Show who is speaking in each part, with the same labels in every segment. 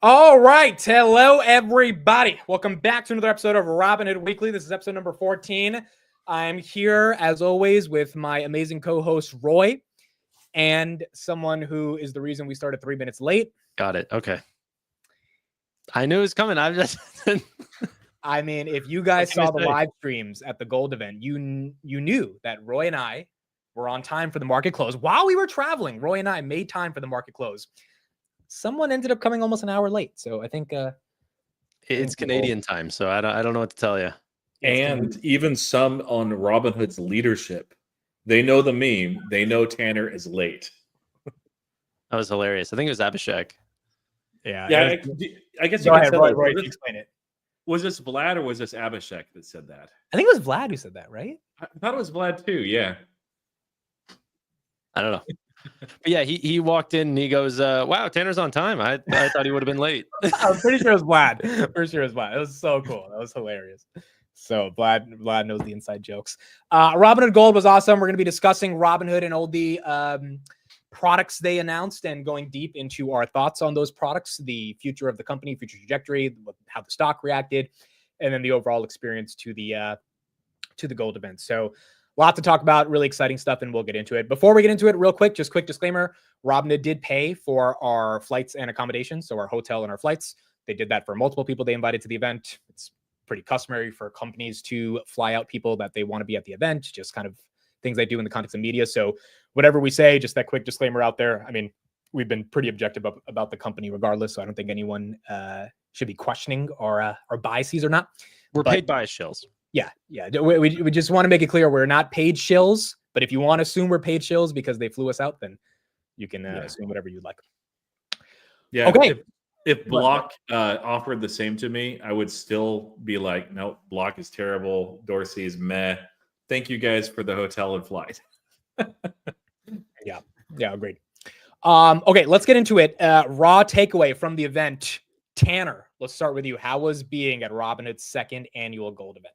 Speaker 1: All right. Hello, everybody. Welcome back to another episode of Robinhood Weekly. This is episode number 14. I'm here, as always, with my amazing co-host, Roy, and someone who is the reason we started 3 minutes late.
Speaker 2: Got it. Okay. I knew it was coming. I'm just...
Speaker 1: I mean, if you guys saw the live streams at the gold event, you knew that Roy and I were on time for the market close. While we were traveling, Roy and I made time for the market close. Someone ended up coming almost an hour late. So I think
Speaker 2: it's Canadian time. So I don't know what to tell you.
Speaker 3: And even some on Robinhood's leadership, they know the meme. They know Tanner is late.
Speaker 2: That was hilarious. I think it was Abhishek.
Speaker 3: Yeah. I guess you
Speaker 1: go
Speaker 3: can
Speaker 1: ahead, Roy, explain it.
Speaker 3: Was this Vlad or was this Abhishek that said that?
Speaker 1: I think it was Vlad who said that, right?
Speaker 3: I thought it was Vlad too. Yeah.
Speaker 2: I don't know. But yeah, he walked in and he goes, wow, Tanner's on time. I thought he would have been late.
Speaker 1: I'm pretty sure it was Vlad. It was so cool. That was hilarious. So Vlad knows the inside jokes. Robinhood Gold was awesome. We're going to be discussing Robinhood and all the products they announced and going deep into our thoughts on those products, the future of the company, future trajectory, how the stock reacted, and then the overall experience to the gold event. So a lot to talk about, really exciting stuff, and we'll get into it. Before we get into it, real quick, just quick disclaimer, Robinhood did pay for our flights and accommodations, so our hotel and our flights. They did that for multiple people they invited to the event. It's pretty customary for companies to fly out people that they want to be at the event, just kind of things they do in the context of media. So whatever we say, just that quick disclaimer out there. I mean, we've been pretty objective about the company regardless, so I don't think anyone should be questioning our biases or not.
Speaker 2: We're paid by shills.
Speaker 1: Yeah. We just want to make it clear we're not paid shills, but if you want to assume we're paid shills because they flew us out, then you can assume whatever you'd like.
Speaker 3: Yeah.
Speaker 1: Okay.
Speaker 3: If Block offered the same to me, I would still be like, nope, Block is terrible. Dorsey is meh. Thank you guys for the hotel and flight.
Speaker 1: Yeah, agreed. Okay, let's get into it. Raw takeaway from the event. Tanner, let's start with you. How was being at Robinhood's second annual gold event?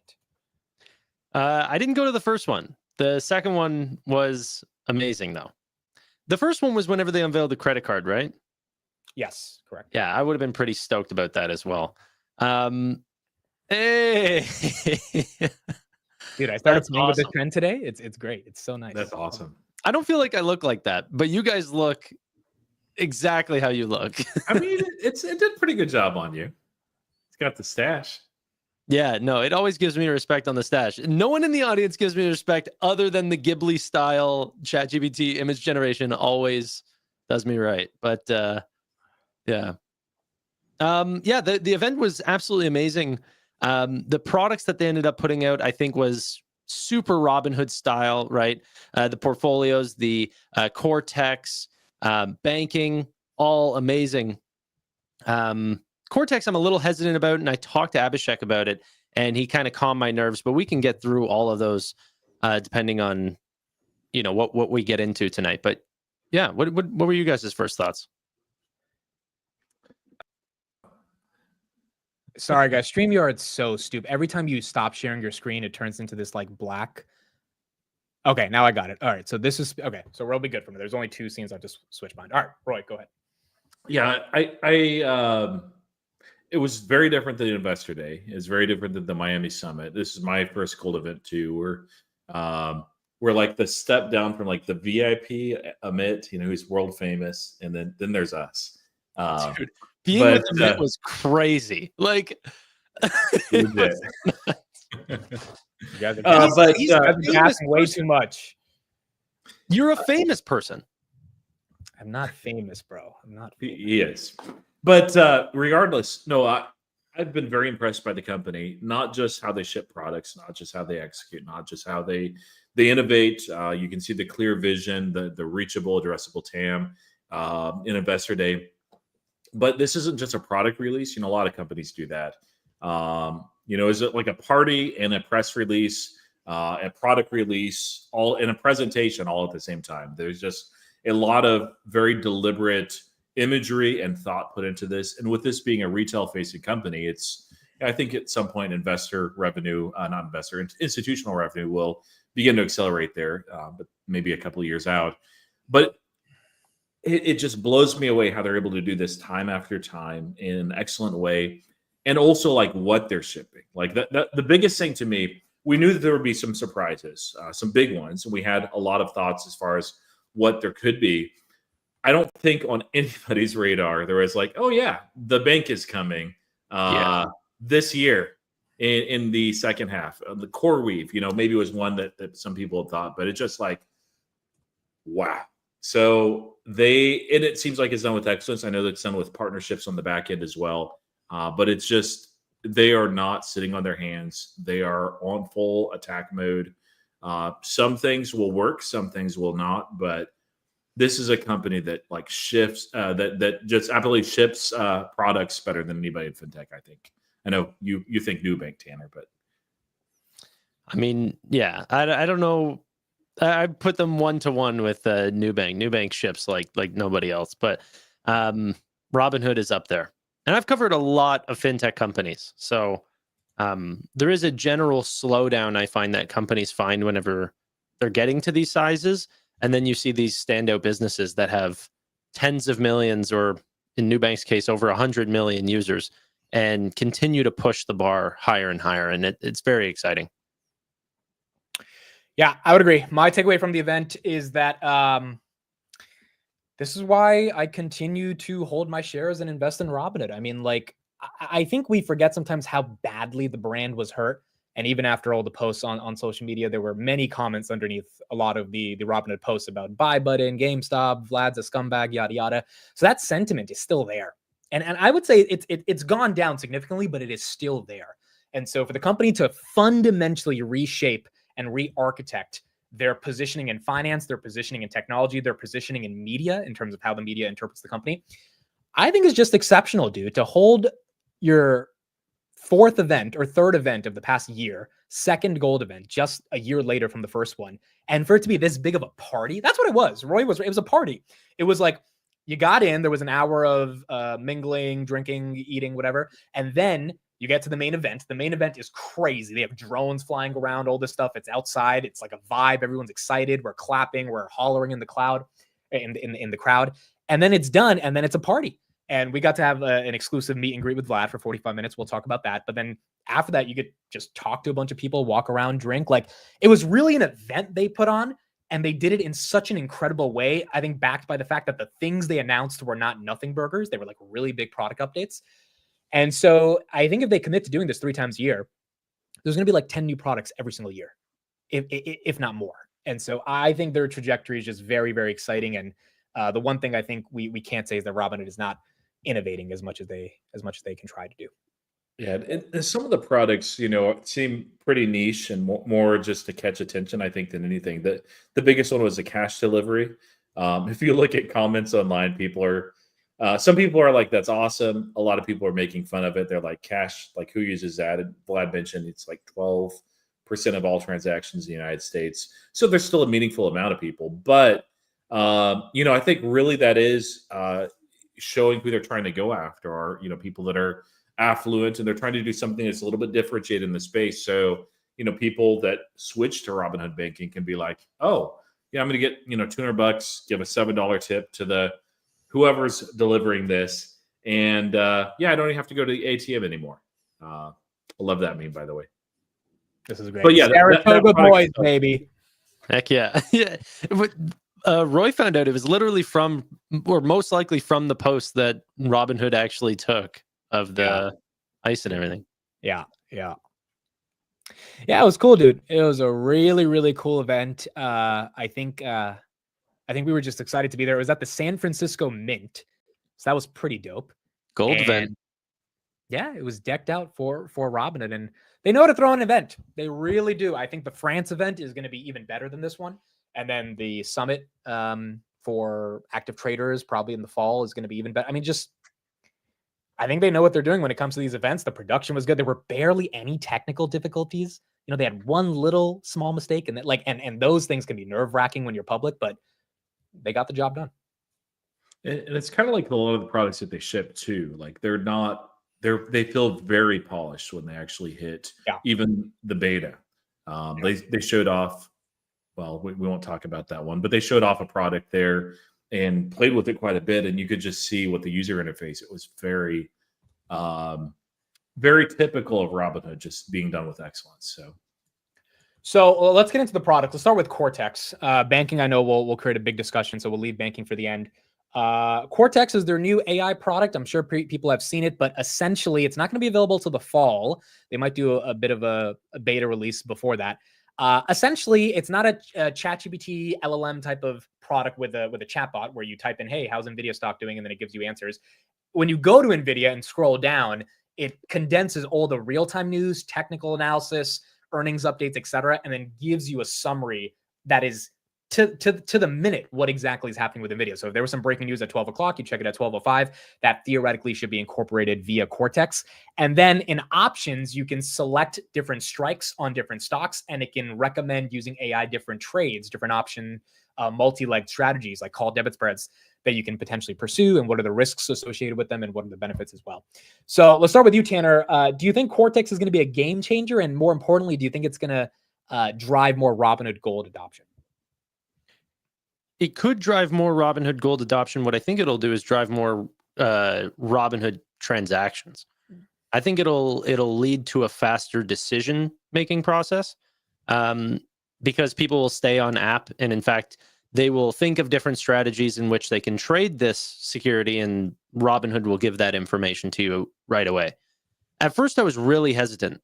Speaker 2: I didn't go to the first one. The second one was amazing, though. The first one was whenever they unveiled the credit card, right?
Speaker 1: Yes, correct.
Speaker 2: Yeah, I would have been pretty stoked about that as well. Hey.
Speaker 1: Dude, I started playing with this trend today. It's great. It's so nice.
Speaker 3: That's awesome.
Speaker 2: I don't feel like I look like that, but you guys look exactly how you look.
Speaker 3: I mean, it did a pretty good job on you. It's got the stash.
Speaker 2: Yeah, no, it always gives me respect on the stash. No one in the audience gives me respect other than the Ghibli style ChatGPT image generation always does me right. But yeah. The event was absolutely amazing. The products that they ended up putting out, I think, was super Robinhood style, right? The portfolios, the Cortex, banking, all amazing. Cortex, I'm a little hesitant about, and I talked to Abhishek about it, and he kind of calmed my nerves, but we can get through all of those depending on, what we get into tonight. But yeah, what were you guys' first thoughts?
Speaker 1: Sorry, guys. StreamYard's so stupid. Every time you stop sharing your screen, it turns into this like black. Okay, now I got it. All right, so this is okay. So we'll be good for me. There's only two scenes. I just switched mine. All right, Roy, go ahead.
Speaker 3: Yeah, I it was very different than Investor Day. It's very different than the Miami Summit. This is my first gold event too. We're like the step down from like the VIP Amit, who's world famous, and then there's us.
Speaker 2: Dude, being with Amit was crazy. Like,
Speaker 1: you guys are gassing way too much.
Speaker 2: You're a famous person.
Speaker 1: I'm not famous, bro. I'm not.
Speaker 3: He is. But regardless, no, I've been very impressed by the company. Not just how they ship products, not just how they execute, not just how they innovate. You can see the clear vision, the reachable, addressable TAM in Investor Day. But this isn't just a product release. A lot of companies do that. Is it like a party and a press release, a product release, all in a presentation, all at the same time? There's just a lot of very deliberate imagery and thought put into this. And with this being a retail-facing company, I think at some point institutional revenue will begin to accelerate there, but maybe a couple of years out. But it just blows me away how they're able to do this time after time in an excellent way. And also like what they're shipping. Like the biggest thing to me, we knew that there would be some surprises, some big ones. And we had a lot of thoughts as far as what there could be. I don't think on anybody's radar there was like, oh yeah, the bank is coming this year in the second half. The core weave, maybe was one that some people had thought, but it's just like, wow. So and it seems like it's done with excellence. I know that it's done with partnerships on the back end as well. But it's just, they are not sitting on their hands. They are on full attack mode. Some things will work, some things will not, but this is a company that like shifts, that just absolutely ships products better than anybody in fintech, I think. I know you think Nubank, Tanner, but.
Speaker 2: I mean, yeah, I don't know. I put them 1-to-1 with Nubank. Nubank ships like nobody else, but Robinhood is up there. And I've covered a lot of fintech companies. So there is a general slowdown I find that companies find whenever they're getting to these sizes. And then you see these standout businesses that have tens of millions, or in Nubank's case, over 100 million users, and continue to push the bar higher and higher. And it's very exciting.
Speaker 1: Yeah, I would agree. My takeaway from the event is that this is why I continue to hold my shares and invest in Robinhood. I mean, like, I think we forget sometimes how badly the brand was hurt. And even after all the posts on social media, there were many comments underneath a lot of the Robinhood posts about buy button, GameStop, Vlad's a scumbag, yada, yada. So that sentiment is still there. And I would say it's gone down significantly, but it is still there. And so for the company to fundamentally reshape and re-architect their positioning in finance, their positioning in technology, their positioning in media in terms of how the media interprets the company, I think is just exceptional, dude. To hold your fourth event or third event of the past year, second gold event, just a year later from the first one, and for it to be this big of a party, that's what it was. It was a party. It was like you got in, there was an hour of mingling, drinking, eating, whatever, and then you get to the main event. The main event is crazy. They have drones flying around, all this stuff. It's outside. It's like a vibe. Everyone's excited. We're clapping. We're hollering in the crowd. And then it's done. And then it's a party. And we got to have an exclusive meet and greet with Vlad for 45 minutes. We'll talk about that. But then after that, you could just talk to a bunch of people, walk around, drink. Like, it was really an event they put on. And they did it in such an incredible way. I think backed by the fact that the things they announced were not nothing burgers. They were like really big product updates. And so I think if they commit to doing this 3 times a year, there's going to be like 10 new products every single year, if not more. And so I think their trajectory is just very, very exciting. And the one thing I think we can't say is that Robinhood is not innovating as much as they can try to do.
Speaker 3: Yeah, and some of the products, seem pretty niche and more just to catch attention, I think, than anything. The biggest one was the cash delivery. If you look at comments online, some people are like, that's awesome. A lot of people are making fun of it. They're like, cash, like, who uses that? And Vlad mentioned it's like 12% of all transactions in the United States. So there's still a meaningful amount of people. But, I think really that is showing who they're trying to go after are, people that are affluent, and they're trying to do something that's a little bit differentiated in the space. So, people that switch to Robinhood banking can be like, oh, yeah, I'm going to get, $200, give a $7 tip to the whoever's delivering this. And I don't even have to go to the ATM anymore. I love that meme, by the way.
Speaker 1: This is great.
Speaker 3: But yeah,
Speaker 1: Saratoga boys, baby.
Speaker 2: Heck yeah. Yeah. But, Roy found out it was literally from, or most likely from, the post that Robinhood actually took of the ice and everything.
Speaker 1: Yeah. It was cool, dude. It was a really, really cool event. I think we were just excited to be there. It was at the San Francisco Mint, so that was pretty dope.
Speaker 2: Gold event.
Speaker 1: Yeah, it was decked out for Robinhood, and they know how to throw an event. They really do. I think the France event is going to be even better than this one, and then the summit for active traders probably in the fall is going to be even better. I mean, I think they know what they're doing when it comes to these events. The production was good. There were barely any technical difficulties. They had one little small mistake, and and those things can be nerve-wracking when you're public, but they got the job done.
Speaker 3: And it's kind of like a lot of the products that they ship too. Like they feel very polished when they actually hit even the beta. They showed off, well, we won't talk about that one, but they showed off a product there and played with it quite a bit, and you could just see what the user interface. It was very, very typical of Robinhood, just being done with excellence.
Speaker 1: So let's get into the product. Let's start with Cortex. Banking, I know we'll create a big discussion, so we'll leave banking for the end. Cortex is their new AI product. I'm sure people have seen it, but essentially it's not going to be available till the fall. They might do a bit of a beta release before that. Essentially, it's not a ChatGPT LLM type of product with a chatbot where you type in, "Hey, how's Nvidia stock doing?" and then it gives you answers. When you go to Nvidia and scroll down, it condenses all the real-time news, technical analysis, earnings updates, etc., and then gives you a summary that is to the minute what exactly is happening with Nvidia. So if there was some breaking news at 12 o'clock, you check it at 12:05. That theoretically should be incorporated via Cortex. And then in options, you can select different strikes on different stocks, and it can recommend using AI different trades, different option multi-leg strategies like call debit spreads that you can potentially pursue, and what are the risks associated with them, and what are the benefits as well. So let's start with you, Tanner. Do you think Cortex is going to be a game changer? And more importantly, do you think it's going to drive more Robinhood Gold adoption?
Speaker 2: It could drive more Robinhood Gold adoption. What I think it'll do is drive more Robinhood transactions. I think it'll lead to a faster decision making process, because people will stay on app, and in fact, they will think of different strategies in which they can trade this security, and Robinhood will give that information to you right away. At first, I was really hesitant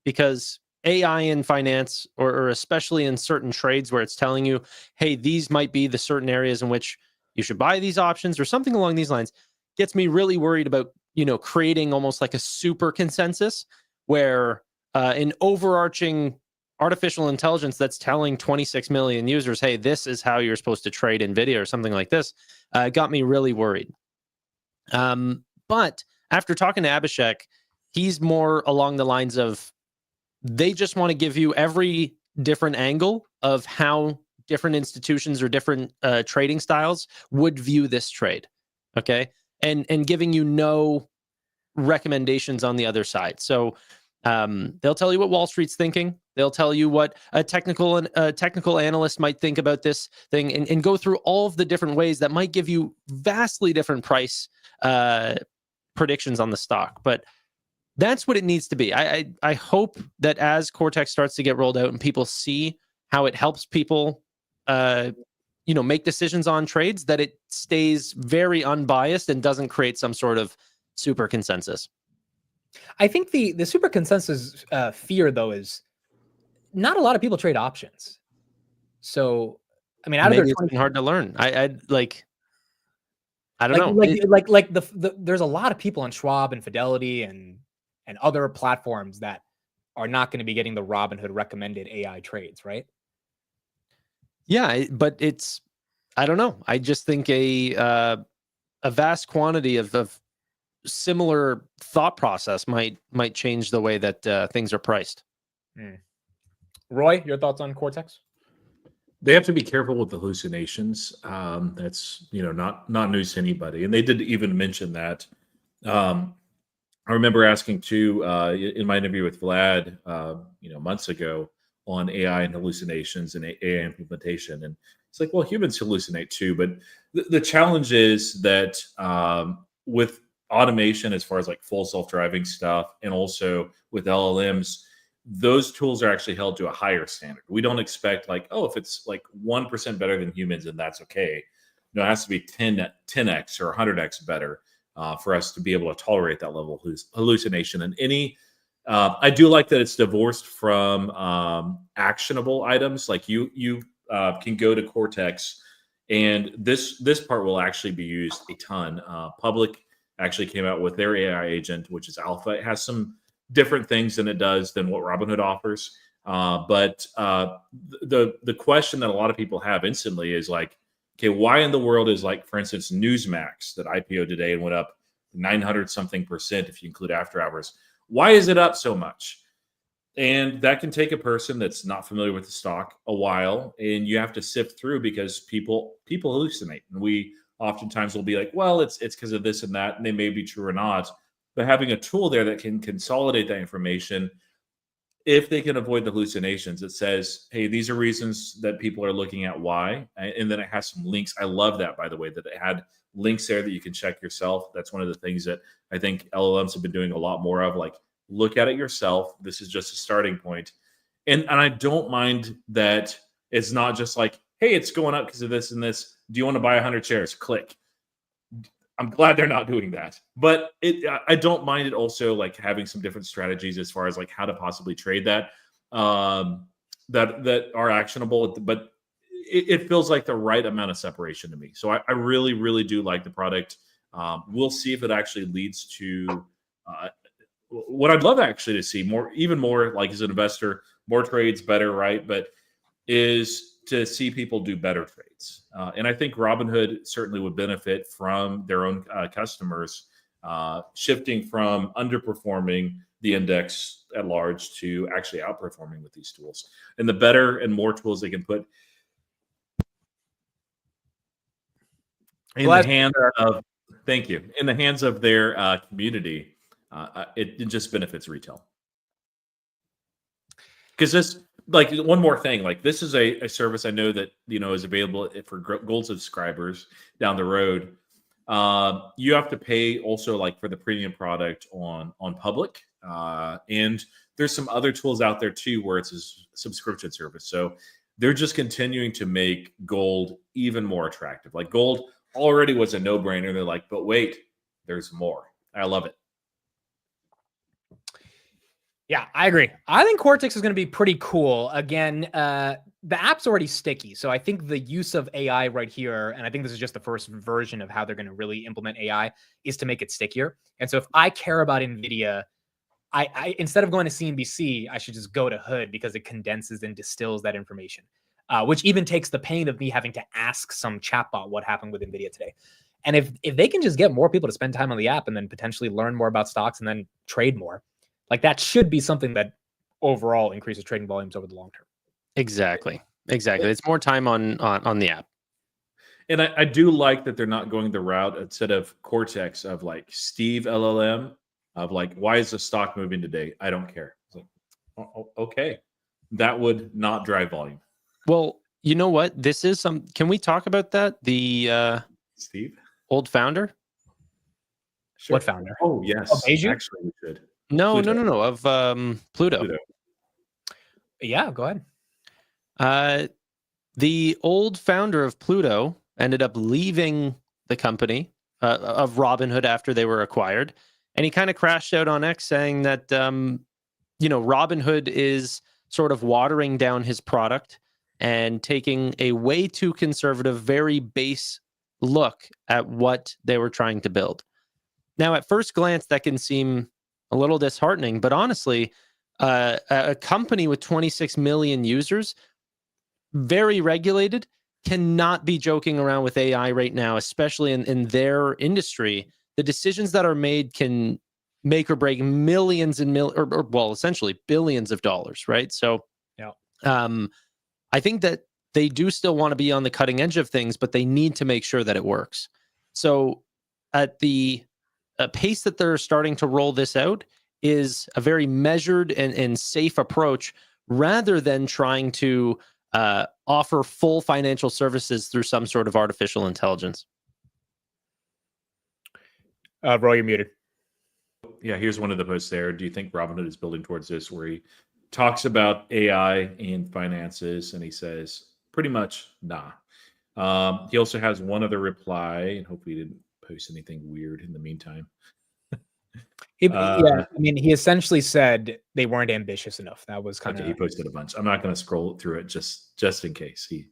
Speaker 2: because AI in finance, or especially in certain trades where it's telling you, hey, these might be the certain areas in which you should buy these options or something along these lines, gets me really worried about, creating almost like a super consensus where an overarching artificial intelligence that's telling 26 million users, hey, this is how you're supposed to trade NVIDIA or something like this, got me really worried. But after talking to Abhishek, he's more along the lines of, they just want to give you every different angle of how different institutions or different trading styles would view this trade. Okay. And giving you no recommendations on the other side. So they'll tell you what Wall Street's thinking. They'll tell you what a technical analyst might think about this thing, and go through all of the different ways that might give you vastly different price predictions on the stock. But that's what it needs to be. I hope that as Cortex starts to get rolled out and people see how it helps people, make decisions on trades, that it stays very unbiased and doesn't create some sort of super consensus.
Speaker 1: I think the super consensus fear, though, is not a lot of people trade options. So, I mean,
Speaker 2: Maybe it's been hard to learn. I don't know.
Speaker 1: There's a lot of people on Schwab and Fidelity and other platforms that are not going to be getting the Robinhood recommended AI trades, right?
Speaker 2: Yeah, but I don't know. I just think a vast quantity of similar thought process might change the way that things are priced.
Speaker 1: Roy, your thoughts on Cortex?
Speaker 3: They have to be careful with the hallucinations. That's not news to anybody, and they did even mention that. I remember asking too in my interview with Vlad, months ago, on AI and hallucinations and AI implementation, and it's like, well, humans hallucinate too, but the challenge is that with automation, as far as like full self-driving stuff, and also with LLMs, those tools are actually held to a higher standard. We don't expect like, oh, if it's like 1% better than humans, and that's okay. No, it has to be 10x or 100x better for us to be able to tolerate that level of hallucination. And I do like that it's divorced from actionable items. Like you can go to Cortex, and this part will actually be used a ton. Public actually came out with their AI agent, which is alpha. It has some different things than what Robinhood offers. But the question that a lot of people have instantly is like, okay, why in the world is, like, for instance, Newsmax that IPO today and went up 900 something percent if you include after hours? Why is it up so much? And that can take a person that's not familiar with the stock a while, and you have to sift through, because people hallucinate, and we oftentimes will be like, well, it's because of this and that, and they may be true or not. But having a tool there that can consolidate that information if they can avoid the hallucinations, it says, hey, these are reasons that people are looking at why. And then it has some links. I love that, by the way, that it had links there that you can check yourself. That's one of the things that I think LLMs have been doing a lot more of. Like, look at it yourself. This is just a starting point. And I don't mind that it's not just like, hey, it's going up because of this and this. Do you want to buy 100 shares? Click. I'm glad they're not doing that, but I don't mind it also like having some different strategies as far as like how to possibly trade that that are actionable. But it feels like the right amount of separation to me. So I really, really do like the product. We'll see if it actually leads to what I'd love actually to see more, even more like as an investor, more trades, better, right? But is to see people do better trades. And I think Robinhood certainly would benefit from their own customers shifting from underperforming the index at large to actually outperforming with these tools. And the better and more tools they can put in the hands of, thank you, in the hands of their community, it just benefits retail. Because this, like, one more thing, like this is a service I know that is available for gold subscribers down the road. You have to pay also like for the premium product on public, and there's some other tools out there too where it's a subscription service. So they're just continuing to make gold even more attractive. Like gold already was a no-brainer. They're like, but wait, there's more. I love it.
Speaker 1: Yeah, I agree. I think Cortex is going to be pretty cool. Again, the app's already sticky. So I think the use of AI right here, and I think this is just the first version of how they're going to really implement AI, is to make it stickier. And so if I care about NVIDIA, I instead of going to CNBC, I should just go to Hood because it condenses and distills that information, which even takes the pain of me having to ask some chatbot what happened with NVIDIA today. And if they can just get more people to spend time on the app and then potentially learn more about stocks and then trade more, like that should be something that overall increases trading volumes over the long term.
Speaker 2: Exactly. It's more time on the app.
Speaker 3: And I do like that they're not going the route instead of Cortex of like Steve LLM of like, why is the stock moving today? I don't care. It's like, oh, okay. That would not drive volume.
Speaker 2: Well, you know what? This is can we talk about that? The
Speaker 3: Steve?
Speaker 2: Old founder?
Speaker 1: Sure. What founder?
Speaker 3: Oh, yes. Actually, we should.
Speaker 2: No. Of Pluto.
Speaker 1: Yeah, go ahead.
Speaker 2: The old founder of Pluto ended up leaving the company of Robinhood after they were acquired. And he kind of crashed out on X saying that, Robinhood is sort of watering down his product and taking a way too conservative, very base look at what they were trying to build. Now, at first glance, that can seem a little disheartening, but honestly, a company with 26 million users, very regulated, cannot be joking around with AI right now, especially in their industry. The decisions that are made can make or break millions and essentially billions of dollars, right? So,
Speaker 1: yeah,
Speaker 2: I think that they do still want to be on the cutting edge of things, but they need to make sure that it works. So, at the pace that they're starting to roll this out is a very measured and safe approach rather than trying to offer full financial services through some sort of artificial intelligence.
Speaker 1: Roy, you're muted.
Speaker 3: Yeah, here's one of the posts there. Do you think Robinhood is building towards this where he talks about AI and finances and he says pretty much nah. He also has one other reply and hopefully he didn't post anything weird in the meantime.
Speaker 1: Yeah, I mean, he essentially said they weren't ambitious enough. That was kind of.
Speaker 3: He posted a bunch. I'm not going to scroll through it just in case. He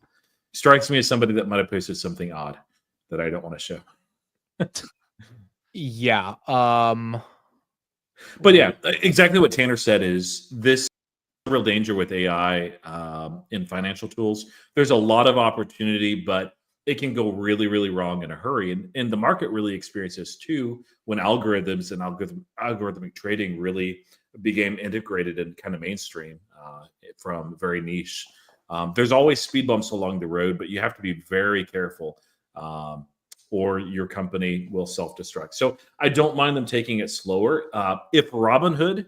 Speaker 3: strikes me as somebody that might have posted something odd that I don't want to show.
Speaker 1: Yeah.
Speaker 3: But yeah, exactly what Tanner said is this real danger with AI in financial tools. There's a lot of opportunity, but it can go really, really wrong in a hurry. And the market really experiences too when algorithms and algorithmic trading really became integrated and kind of mainstream from very niche. There's always speed bumps along the road, but you have to be very careful or your company will self-destruct. So I don't mind them taking it slower. If Robinhood,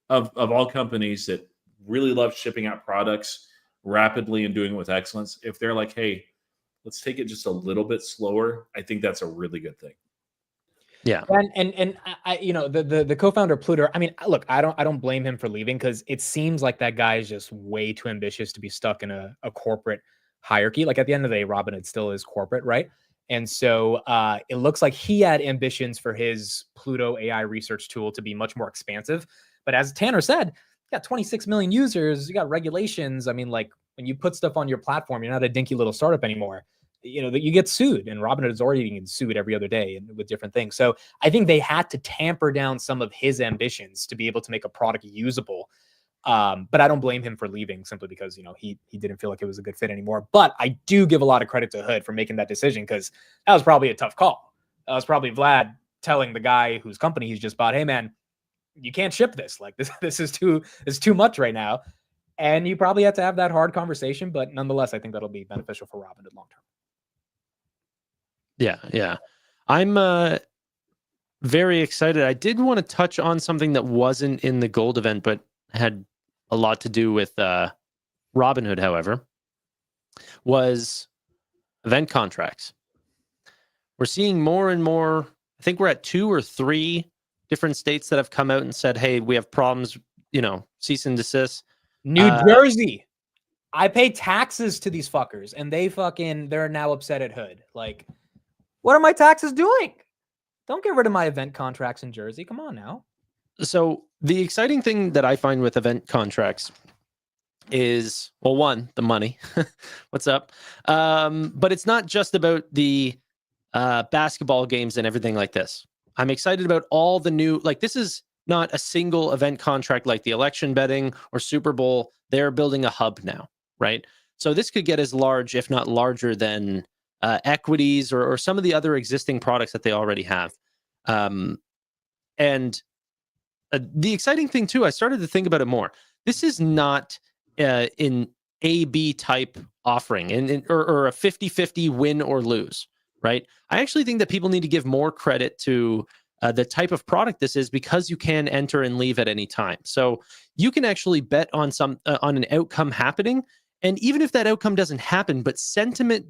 Speaker 3: of all companies that really love shipping out products rapidly and doing it with excellence, if they're like, hey, let's take it just a little bit slower, I think that's a really good thing.
Speaker 2: Yeah.
Speaker 1: And I the co-founder Pluto, I mean, look, I don't blame him for leaving, because it seems like that guy is just way too ambitious to be stuck in a corporate hierarchy. Like, at the end of the day, Robinhood still is corporate, right? And so it looks like he had ambitions for his Pluto AI research tool to be much more expansive. But as Tanner said, you got 26 million users, you got regulations. I mean, like, when you put stuff on your platform, you're not a dinky little startup anymore. You know, that you get sued, and Robinhood is already getting sued every other day and with different things. So I think they had to tamper down some of his ambitions to be able to make a product usable. But I don't blame him for leaving, simply because, he didn't feel like it was a good fit anymore. But I do give a lot of credit to Hood for making that decision, because that was probably a tough call. That was probably Vlad telling the guy whose company he's just bought, hey man, you can't ship this. Like, this is too much right now. And you probably had to have that hard conversation, but nonetheless, I think that'll be beneficial for Robinhood long term.
Speaker 2: Yeah. I'm very excited. I did want to touch on something that wasn't in the gold event, but had a lot to do with Robinhood, however, was event contracts. We're seeing more and more. I think we're at 2 or 3 different states that have come out and said, hey, we have problems, cease and desist.
Speaker 1: New Jersey. I pay taxes to these fuckers, and they're now upset at Hood. Like, what are my taxes doing? Don't get rid of my event contracts in Jersey. Come on now.
Speaker 2: So the exciting thing that I find with event contracts is, well, one, the money. What's up? But it's not just about the basketball games and everything like this. I'm excited about all the new, like, this is not a single event contract like the election betting or Super Bowl. They're building a hub now, right? So this could get as large, if not larger, than equities or some of the other existing products that they already have. And the exciting thing too, I started to think about it more. This is not an A-B type offering or a 50-50 win or lose, right? I actually think that people need to give more credit to the type of product this is, because you can enter and leave at any time. So you can actually bet on on an outcome happening. And even if that outcome doesn't happen, but sentiment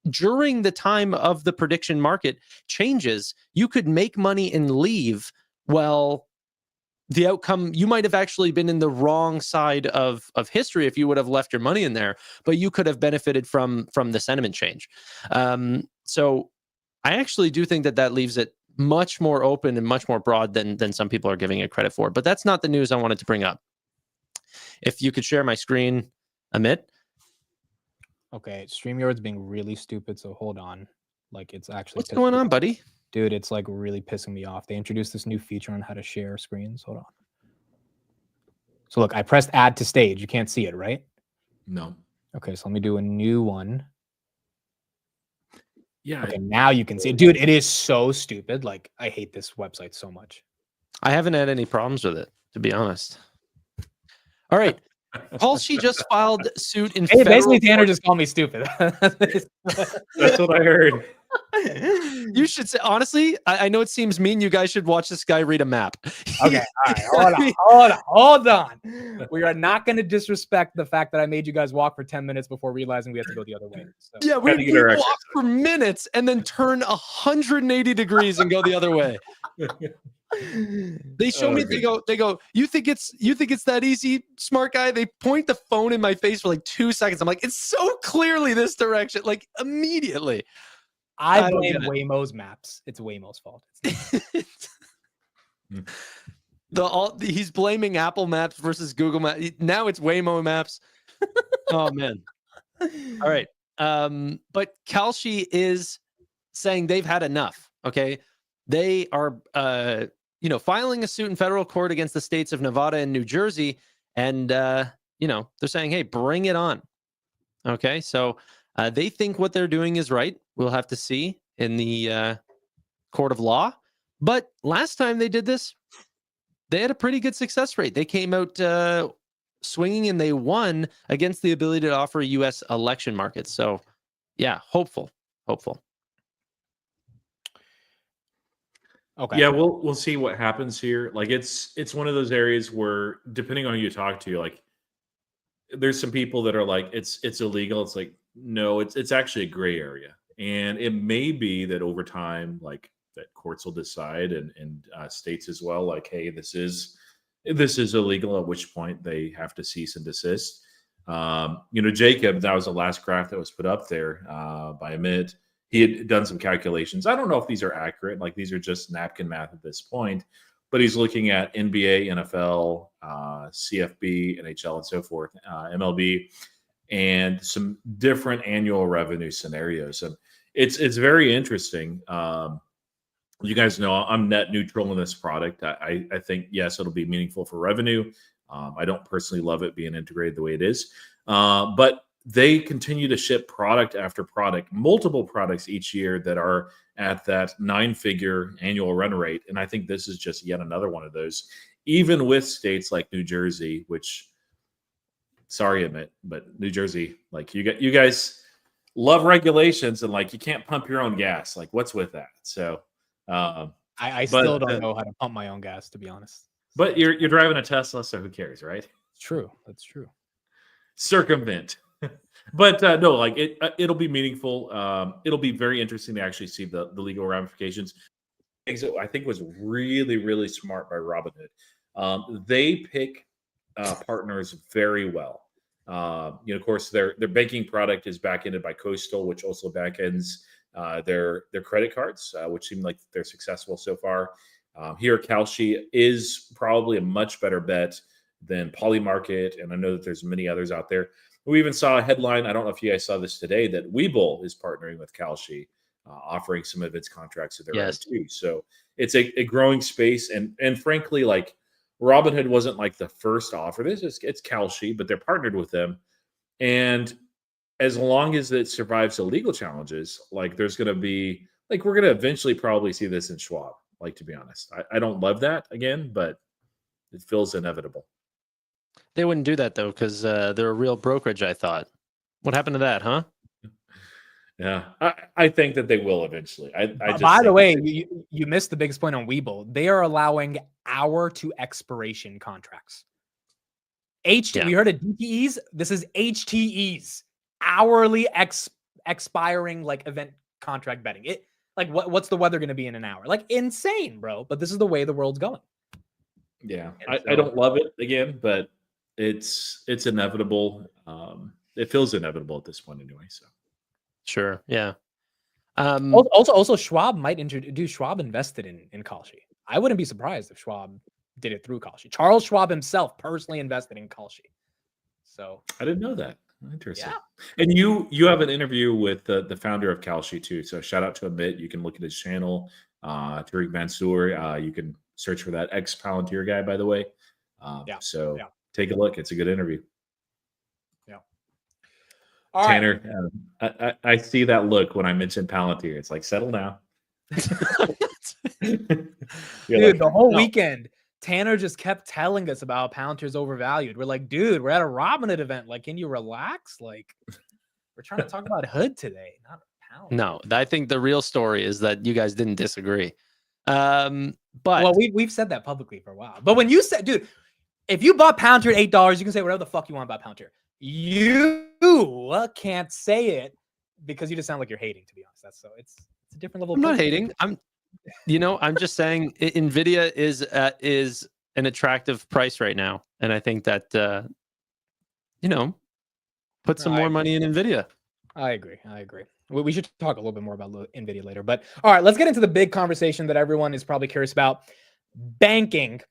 Speaker 2: during the time of the prediction market changes, you could make money and leave. Well, the outcome, you might have actually been in the wrong side of history if you would have left your money in there, but you could have benefited from the sentiment change. So I actually do think that leaves it much more open and much more broad than some people are giving it credit for. But that's not the news I wanted to bring up. If you could share my screen, Amit.
Speaker 1: Okay, StreamYard's being really stupid, so hold on. Like, it's actually...
Speaker 2: What's going on, buddy?
Speaker 1: Dude, it's like really pissing me off. They introduced this new feature on how to share screens. Hold on. So look, I pressed add to stage. You can't see it, right?
Speaker 3: No.
Speaker 1: Okay, so let me do a new one.
Speaker 3: Yeah.
Speaker 1: Okay, now you can see it. Dude, it is so stupid. Like, I hate this website so much.
Speaker 2: I haven't had any problems with it, to be honest. All right. Kalshi just filed suit in federal
Speaker 1: basically, Tanner
Speaker 2: court.
Speaker 1: just called me stupid.
Speaker 3: That's what I heard.
Speaker 2: You should say, honestly, I know it seems mean. You guys should watch this guy read a map.
Speaker 1: Okay, all right, hold on. We are not going to disrespect the fact that I made you guys walk for 10 minutes before realizing we had to go the other way. So.
Speaker 2: Yeah, we walk for minutes and then turn 180 degrees and go the other way. They show me, they go, you think it's that easy, smart guy? They point the phone in my face for like 2 seconds. I'm like, it's so clearly this direction, like immediately.
Speaker 1: I blame Waymo's maps. It's Waymo's fault.
Speaker 2: He's blaming Apple Maps versus Google Maps. Now it's Waymo Maps. Oh man. All right. But Kalshi is saying they've had enough. Okay. They are filing a suit in federal court against the states of Nevada and New Jersey. And they're saying, hey, bring it on. Okay. So they think what they're doing is right. We'll have to see in the court of law. But last time they did this, they had a pretty good success rate. They came out swinging and they won against the ability to offer a U.S. election market. So, yeah, hopeful.
Speaker 1: Okay.
Speaker 3: Yeah, we'll see what happens here. Like it's one of those areas where, depending on who you talk to, like there's some people that are like, it's illegal. It's like, no, it's actually a gray area. And it may be that over time, like that courts will decide and states as well, like, hey, this is illegal, at which point they have to cease and desist. Jacob, that was the last graph that was put up there by Amit. He had done some calculations. I don't know if these are accurate. Like, these are just napkin math at this point, but he's looking at NBA, NFL, CFB, NHL, and so forth, MLB, and some different annual revenue scenarios. And it's very interesting. You guys know I'm net neutral in this product. I think, yes, it'll be meaningful for revenue. I don't personally love it being integrated the way it is. But they continue to ship product after product, multiple products each year that are at that 9-figure annual run rate. And I think this is just yet another one of those, even with states like New Jersey, which, sorry, Amit, but New Jersey, like you guys love regulations and like you can't pump your own gas. Like, what's with that? So
Speaker 1: I still don't know how to pump my own gas, to be honest.
Speaker 3: But you're driving a Tesla, so who cares, right?
Speaker 1: It's true. That's true.
Speaker 3: Circumvent. But no, like it'll be meaningful. It'll be very interesting to actually see the legal ramifications. I think was really, really smart by Robinhood. They pick partners very well. Of course, their banking product is back-ended by Coastal, which also back-ends their credit cards, which seem like they're successful so far. Here, Kalshi is probably a much better bet than Polymarket, and I know that there's many others out there. We even saw a headline, I don't know if you guys saw this today, that Webull is partnering with Kalshi, offering some of its contracts to their own too. So it's a growing space, and frankly, like Robinhood wasn't like the first to offer this. It's Kalshi, but they're partnered with them, and as long as it survives the legal challenges, like there's going to be, like we're going to eventually probably see this in Schwab. Like, to be honest, I don't love that again, but it feels inevitable.
Speaker 2: They wouldn't do that though, because they're a real brokerage, I thought. What happened to that, huh?
Speaker 3: Yeah, I think that they will eventually.
Speaker 1: By the way, you missed the biggest point on Webull. They are allowing hour to expiration contracts. We heard of DTEs. This is HTEs, hourly expiring like event contract betting. It like what's the weather going to be in an hour? Like insane, bro. But this is the way the world's going.
Speaker 3: Yeah, I don't love it again, but it's inevitable. It feels inevitable at this point anyway. So
Speaker 2: sure, yeah.
Speaker 1: Also, Schwab might introduce. Schwab invested in Kalshi. I wouldn't be surprised if Schwab did it through Kalshi. Charles Schwab himself personally invested in Kalshi. So
Speaker 3: I didn't know that. Interesting.
Speaker 1: Yeah.
Speaker 3: And you have an interview with the founder of Kalshi too. So shout out to Amit. You can look at his channel. Tariq Mansour. You can search for that ex-Palantir guy, by the way. So take a look. It's a good interview.
Speaker 1: Yeah.
Speaker 3: All Tanner, right. I see that look when I mention Palantir. It's like, settle down.
Speaker 1: Dude, the whole weekend, Tanner just kept telling us about Palantir's overvalued. We're like, dude, we're at a Robinhood event. Like, can you relax? Like, we're trying to talk about Hood today, not Palantir.
Speaker 2: No, I think the real story is that you guys didn't disagree. But
Speaker 1: well, we've said that publicly for a while. But when you said, dude, if you bought Palantir at $8, you can say whatever the fuck you want about Palantir. You can't say it because you just sound like you're hating, to be honest. That's so it's a different level.
Speaker 2: I'm not hating. I'm just saying Nvidia is an attractive price right now, and I think that put some more money in Nvidia.
Speaker 1: I agree. We should talk a little bit more about Nvidia later, but all right, let's get into the big conversation that everyone is probably curious about. Banking.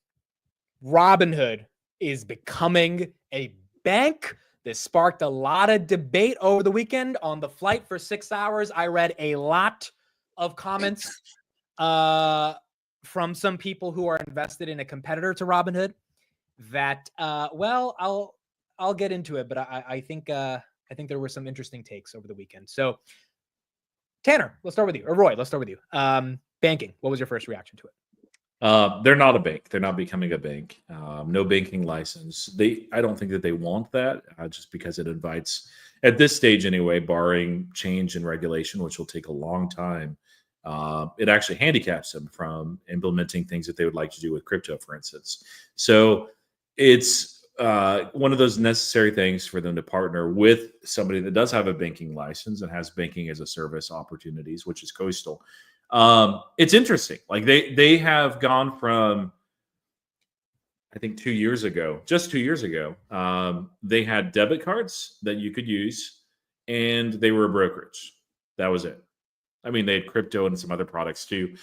Speaker 1: Robinhood is becoming a bank. This sparked a lot of debate over the weekend. On the flight for 6 hours, I read a lot of comments from some people who are invested in a competitor to Robinhood that, well, I'll get into it, but I think there were some interesting takes over the weekend. So Tanner, let's start with you, or Roy, let's start with you. Banking, what was your first reaction to it?
Speaker 3: They're not a bank. They're not becoming a bank. No banking license. I don't think that they want that, just because it invites, at this stage anyway, barring change in regulation, which will take a long time. It actually handicaps them from implementing things that they would like to do with crypto, for instance. So it's one of those necessary things for them to partner with somebody that does have a banking license and has banking as a service opportunities, which is Coastal. It's interesting. Like they have gone from, I think 2 years ago, just 2 years ago, they had debit cards that you could use, and they were a brokerage. That was it. I mean, they had crypto and some other products too.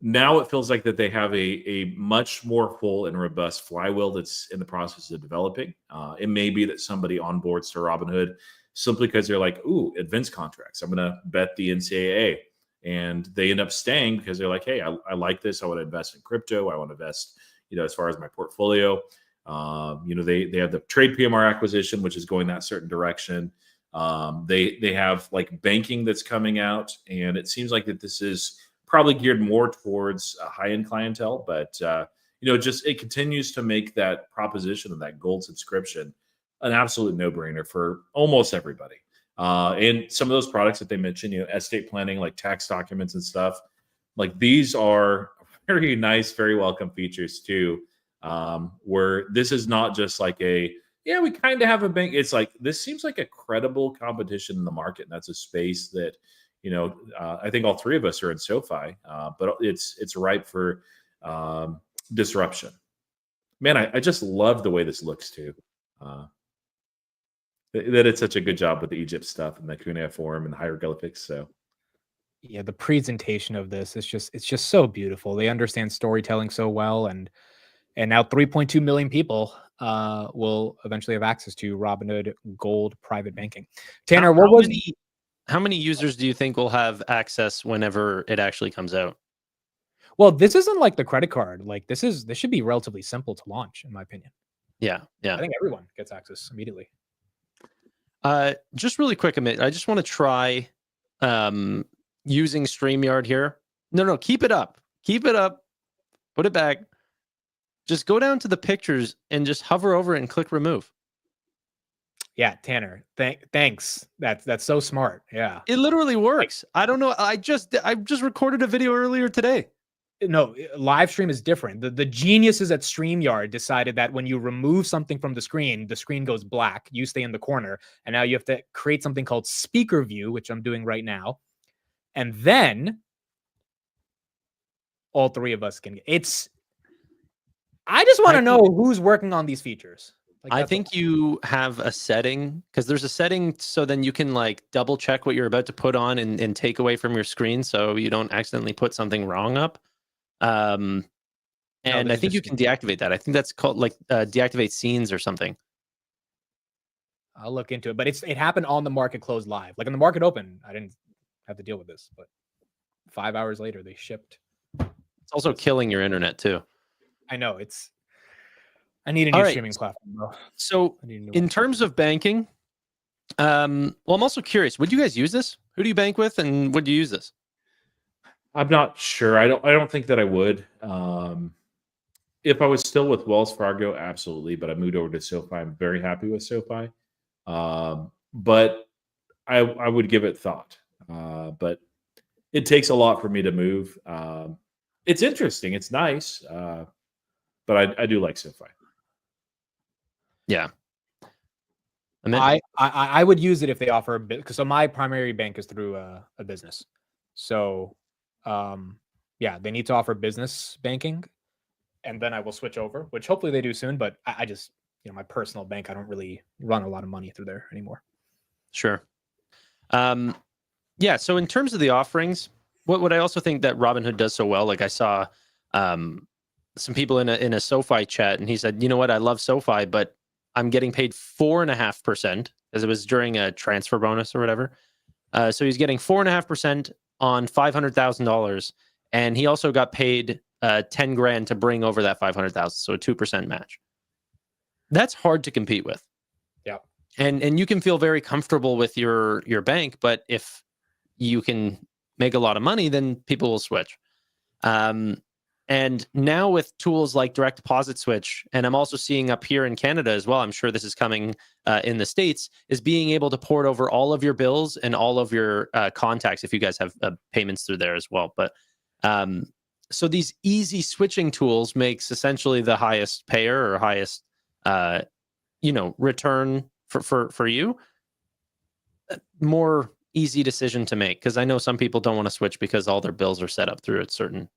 Speaker 3: Now it feels like that they have a much more full and robust flywheel that's in the process of developing. It may be that somebody onboards to Robinhood simply because they're like, ooh, advance contracts. I'm going to bet the NCAA. And they end up staying because they're like, hey, I like this. I want to invest in crypto. I want to invest, as far as my portfolio. They have the trade PMR acquisition, which is going that certain direction. They have like banking that's coming out, and it seems like that this is probably geared more towards a high-end clientele, but just it continues to make that proposition of that gold subscription an absolute no-brainer for almost everybody. And some of those products that they mentioned, estate planning, like tax documents and stuff, like these are very nice, very welcome features too. Where this is not just like we kind of have a bank. It's like, this seems like a credible competition in the market. And that's a space that, I think all three of us are in SoFi, but it's ripe for disruption. Man, I just love the way this looks too. That it's such a good job with the Egypt stuff and the cuneiform and the hieroglyphics. So
Speaker 1: yeah, the presentation of this is it's just so beautiful. They understand storytelling so well, and now 3.2 million people will eventually have access to Robinhood Gold private banking. Tanner,
Speaker 2: how many users do you think will have access whenever it actually comes out?
Speaker 1: Well, this isn't like the credit card. Like this should be relatively simple to launch, in my opinion.
Speaker 2: Yeah.
Speaker 1: I think everyone gets access immediately.
Speaker 2: Just really quick, Amit, I just want to try using StreamYard here. No, keep it up. Keep it up. Put it back. Just go down to the pictures and just hover over it and click remove.
Speaker 1: Yeah, Tanner. Thanks. That's so smart. Yeah.
Speaker 2: It literally works. I don't know. I just recorded a video earlier today.
Speaker 1: No, live stream is different. The geniuses at StreamYard decided that when you remove something from the screen goes black. You stay in the corner. And now you have to create something called speaker view, which I'm doing right now. And then all three of us can get I just want to know who's working on these features.
Speaker 2: I think you have a setting, because there's a setting so then you can like double check what you're about to put on and take away from your screen so you don't accidentally put something wrong up. And I think you can deactivate that. I think that's called like deactivate scenes or something.
Speaker 1: I'll look into it, but it happened on the market closed live. Like in the market open, I didn't have to deal with this, but 5 hours later they shipped.
Speaker 2: It's also killing your internet too.
Speaker 1: I know I need a new streaming platform, bro.
Speaker 2: So in terms of banking, I'm also curious, would you guys use this? Who do you bank with, and would you use this?
Speaker 3: I'm not sure. I don't think that I would. If I was still with Wells Fargo, absolutely. But I moved over to SoFi. I'm very happy with SoFi. But I would give it thought. But it takes a lot for me to move. It's interesting. It's nice. But I do like SoFi.
Speaker 2: Yeah.
Speaker 1: I would use it if they offer a bit, because my primary bank is through a business. So they need to offer business banking, and then I will switch over, which hopefully they do soon. But I just, my personal bank, I don't really run a lot of money through there anymore.
Speaker 2: Sure. So in terms of the offerings, what I also think that Robinhood does so well, like I saw some people in a SoFi chat, and he said, you know what, I love SoFi, but I'm getting paid 4.5%, as it was during a transfer bonus or whatever. So he's getting 4.5% on $500,000, and he also got paid $10,000 to bring over that 500,000, so a 2% match. That's hard to compete with.
Speaker 1: Yeah,
Speaker 2: and you can feel very comfortable with your bank, but if you can make a lot of money, then people will switch. And now with tools like direct deposit switch, and I'm also seeing up here in Canada as well, I'm sure this is coming in the States, is being able to port over all of your bills and all of your contacts if you guys have payments through there as well. But so these easy switching tools makes essentially the highest payer or highest return for you, more easy decision to make, because I know some people don't want to switch because all their bills are set up through a certain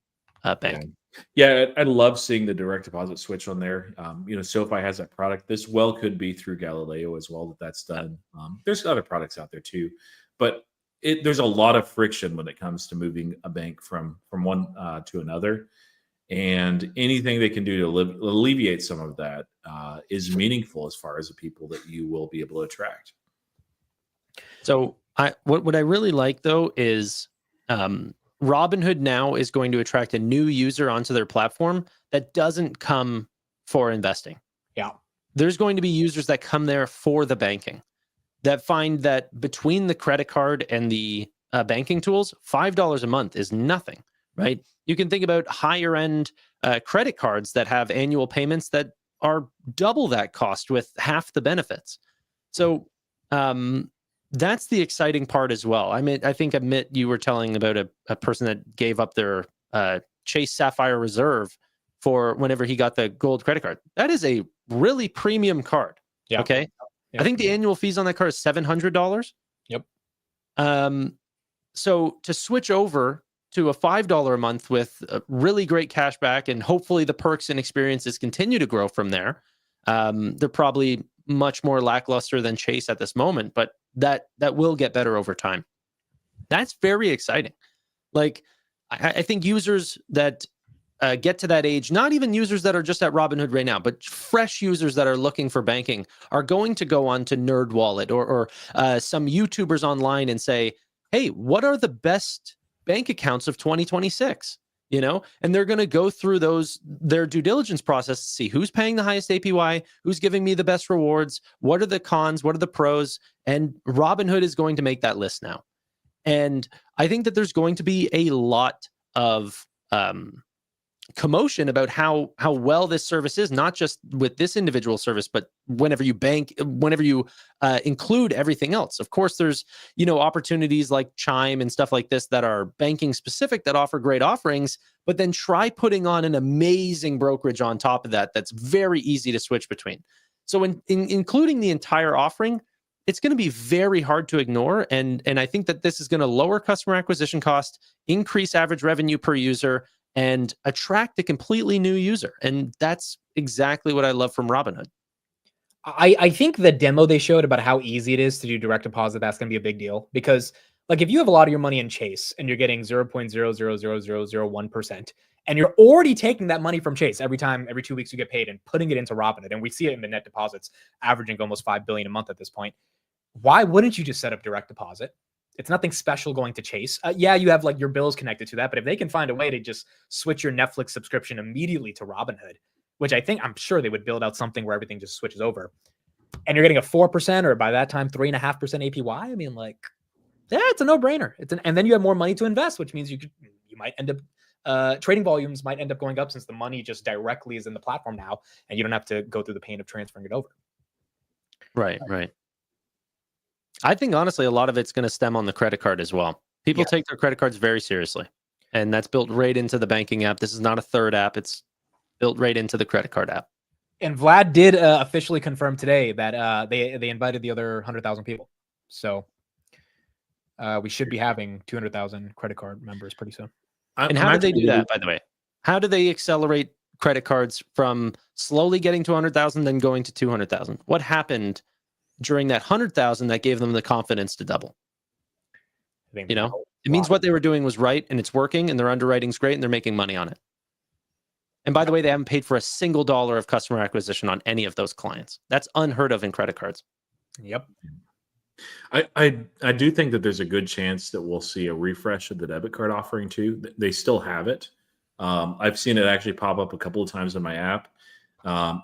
Speaker 2: bank.
Speaker 3: Yeah, I love seeing the direct deposit switch on there. SoFi has that product. This well could be through Galileo as well that's done. There's other products out there too, but there's a lot of friction when it comes to moving a bank from one to another. And anything they can do to alleviate some of that is meaningful as far as the people that you will be able to attract.
Speaker 2: So what I really like though is Robinhood now is going to attract a new user onto their platform that doesn't come for investing.
Speaker 1: Yeah.
Speaker 2: There's going to be users that come there for the banking, that find that between the credit card and the banking tools, $5 a month is nothing, right? You can think about higher end credit cards that have annual payments that are double that cost with half the benefits. So that's the exciting part as well. I mean, I think Amit, you were telling about a person that gave up their Chase Sapphire Reserve for whenever he got the gold credit card. That is a really premium card.
Speaker 1: Yeah.
Speaker 2: Okay.
Speaker 1: Yeah.
Speaker 2: I think the annual fees on that card is $700.
Speaker 1: Yep.
Speaker 2: So to switch over to a $5 a month with a really great cash back, and hopefully the perks and experiences continue to grow from there. They're probably much more lackluster than Chase at this moment, but that will get better over time. That's very exciting. Like, I think users that get to that age, not even users that are just at Robinhood right now, but fresh users that are looking for banking are going to go on to NerdWallet or some YouTubers online and say, hey, what are the best bank accounts of 2026? And they're going to go through their due diligence process to see who's paying the highest APY, who's giving me the best rewards, what are the cons, what are the pros, and Robinhood is going to make that list now. And I think that there's going to be a lot of commotion about how well this service is, not just with this individual service, but whenever you include everything else. Of course, there's opportunities like Chime and stuff like this that are banking specific that offer great offerings, but then try putting on an amazing brokerage on top of that's very easy to switch between. So in including the entire offering, it's going to be very hard to ignore, and I think that this is going to lower customer acquisition cost, increase average revenue per user, and attract a completely new user. And that's exactly what I love from Robinhood.
Speaker 1: I think the demo they showed about how easy it is to do direct deposit, that's going to be a big deal, because like if you have a lot of your money in Chase and you're getting 0.00001%, and you're already taking that money from Chase every 2 weeks you get paid and putting it into Robinhood, and we see it in the net deposits averaging almost $5 billion a month at this point, why wouldn't you just set up direct deposit? It's nothing special going to Chase. Yeah, you have like your bills connected to that, but if they can find a way to just switch your Netflix subscription immediately to Robinhood, which I'm sure they would build out something where everything just switches over, and you're getting a 4% or by that time 3.5% APY. I mean, like, yeah, it's a no-brainer. And then you have more money to invest, which means you might end up trading volumes might end up going up since the money just directly is in the platform now, and you don't have to go through the pain of transferring it over.
Speaker 2: Right. I think honestly, a lot of it's going to stem on the credit card as well. People take their credit cards very seriously, and that's built right into the banking app. This is not a third app. It's built right into the credit card app.
Speaker 1: And Vlad did officially confirm today that they invited the other 100,000 people. So we should be having 200,000 credit card members pretty soon.
Speaker 2: And how do they do that, by the way? How do they accelerate credit cards from slowly getting to 100,000, then going to 200,000? What happened during that 100,000 that gave them the confidence to double? It means what they were doing was right, and it's working, and their underwriting's great, and they're making money on it. And by the way, they haven't paid for a single dollar of customer acquisition on any of those clients. That's unheard of in credit cards.
Speaker 1: Yep.
Speaker 3: I do think that there's a good chance that we'll see a refresh of the debit card offering too. They still have it. I've seen it actually pop up a couple of times in my app.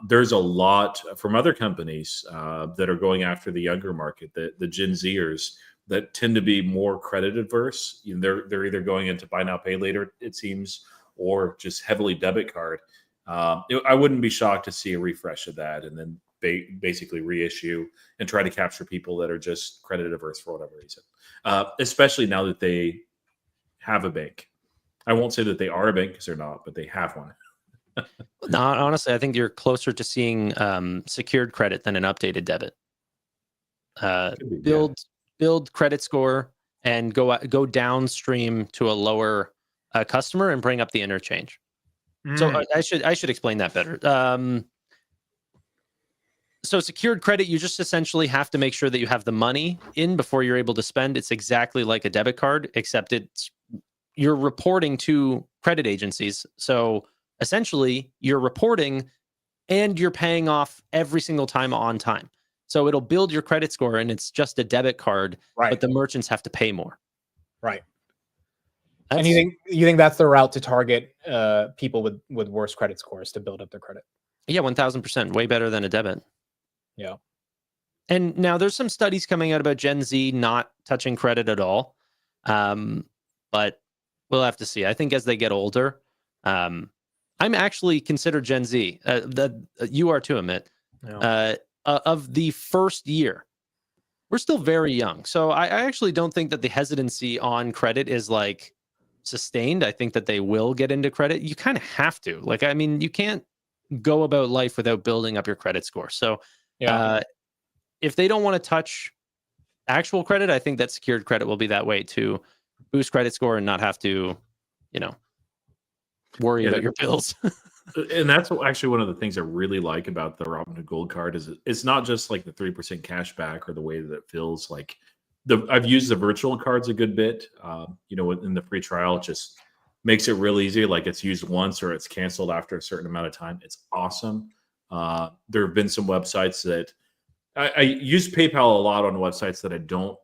Speaker 3: There's a lot from other companies that are going after the younger market, the Gen Zers that tend to be more credit adverse. They're either going into buy now, pay later, it seems, or just heavily debit card. I wouldn't be shocked to see a refresh of that and then basically reissue and try to capture people that are just credit averse for whatever reason, especially now that they have a bank. I won't say that they are a bank because they're not, but they have one.
Speaker 2: Honestly, I think you're closer to seeing secured credit than an updated debit.
Speaker 3: Could be, yeah.
Speaker 2: Build credit score and go downstream to a lower customer and bring up the interchange. So I should explain that better. So secured credit, you just essentially have to make sure that you have the money in before you're able to spend. It's exactly like a debit card, except you're reporting to credit agencies. So essentially, you're reporting and you're paying off every single time on time. So it'll build your credit score, and it's just a debit card,
Speaker 1: Right.
Speaker 2: but the merchants have to pay more.
Speaker 1: Right. And you think that's the route to target people with worse credit scores to build up their credit?
Speaker 2: Yeah, 1000%, way better than a debit.
Speaker 1: Yeah.
Speaker 2: And now there's some studies coming out about Gen Z not touching credit at all. But we'll have to see. I think as they get older, I'm actually considered Gen Z. You are too, Amit.
Speaker 1: Yeah.
Speaker 2: Of the first year, we're still very young. So I actually don't think that the hesitancy on credit is like sustained. I think that they will get into credit. You kind of have to. Like, I mean, you can't go about life without building up your credit score. So if they don't want to touch actual credit, I think that secured credit will be that way to boost credit score and not have to, worry about your bills.
Speaker 3: And that's actually one of the things I really like about the Robinhood Gold Card is it's not just like the 3% cash back or the way that it feels like I've used the virtual cards a good bit. In the free trial, it just makes it real easy. Like it's used once or it's canceled after a certain amount of time. It's awesome. There have been some websites that I use PayPal a lot on websites that I don't,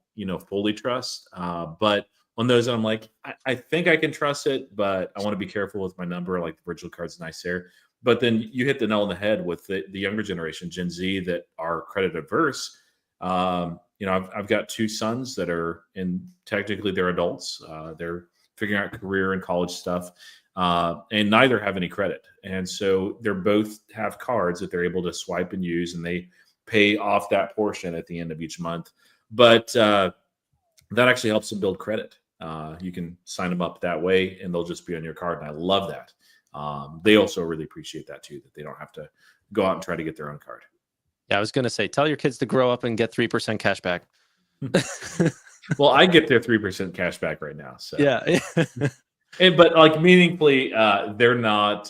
Speaker 3: fully trust. But on those, I'm like, I think I can trust it, but I want to be careful with my number. Like the virtual card's nice there. But then you hit the nail on the head with the younger generation, Gen Z, that are credit adverse. I've got two sons that are technically they're adults. They're figuring out career and college stuff. And neither have any credit. And so they're both have cards that they're able to swipe and use, and they pay off that portion at the end of each month. But that actually helps them build credit. You can sign them up that way, and they'll just be on your card. And I love that. They also really appreciate that too, that they don't have to go out and try to get their own card.
Speaker 2: Yeah, I was going to say, tell your kids to grow up and get 3% cash back.
Speaker 3: Well, I get their 3% cash back right now. So
Speaker 2: yeah.
Speaker 3: But like meaningfully, they're not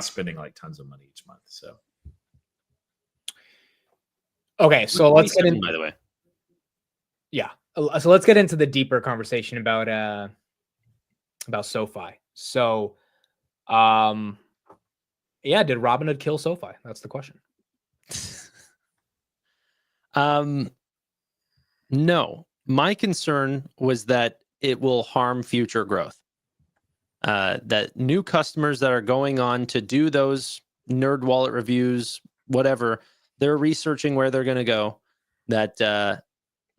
Speaker 3: spending like tons of money each month. So
Speaker 1: okay, so let's get in.
Speaker 2: By the way,
Speaker 1: yeah, so let's get into the deeper conversation about SoFi. So, did Robinhood kill SoFi? That's the question.
Speaker 2: No. My concern was that it will harm future growth. That new customers that are going on to do those nerd wallet reviews, whatever, they're researching where they're going to go, that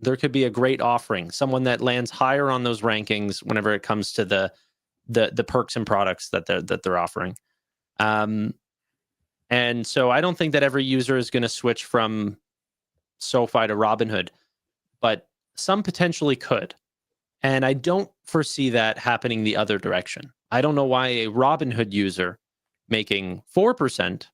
Speaker 2: there could be a great offering, someone that lands higher on those rankings whenever it comes to the perks and products that they're offering. And so I don't think that every user is going to switch from SoFi to Robinhood, but some potentially could. And I don't foresee that happening the other direction. I don't know why a Robinhood user making 4%,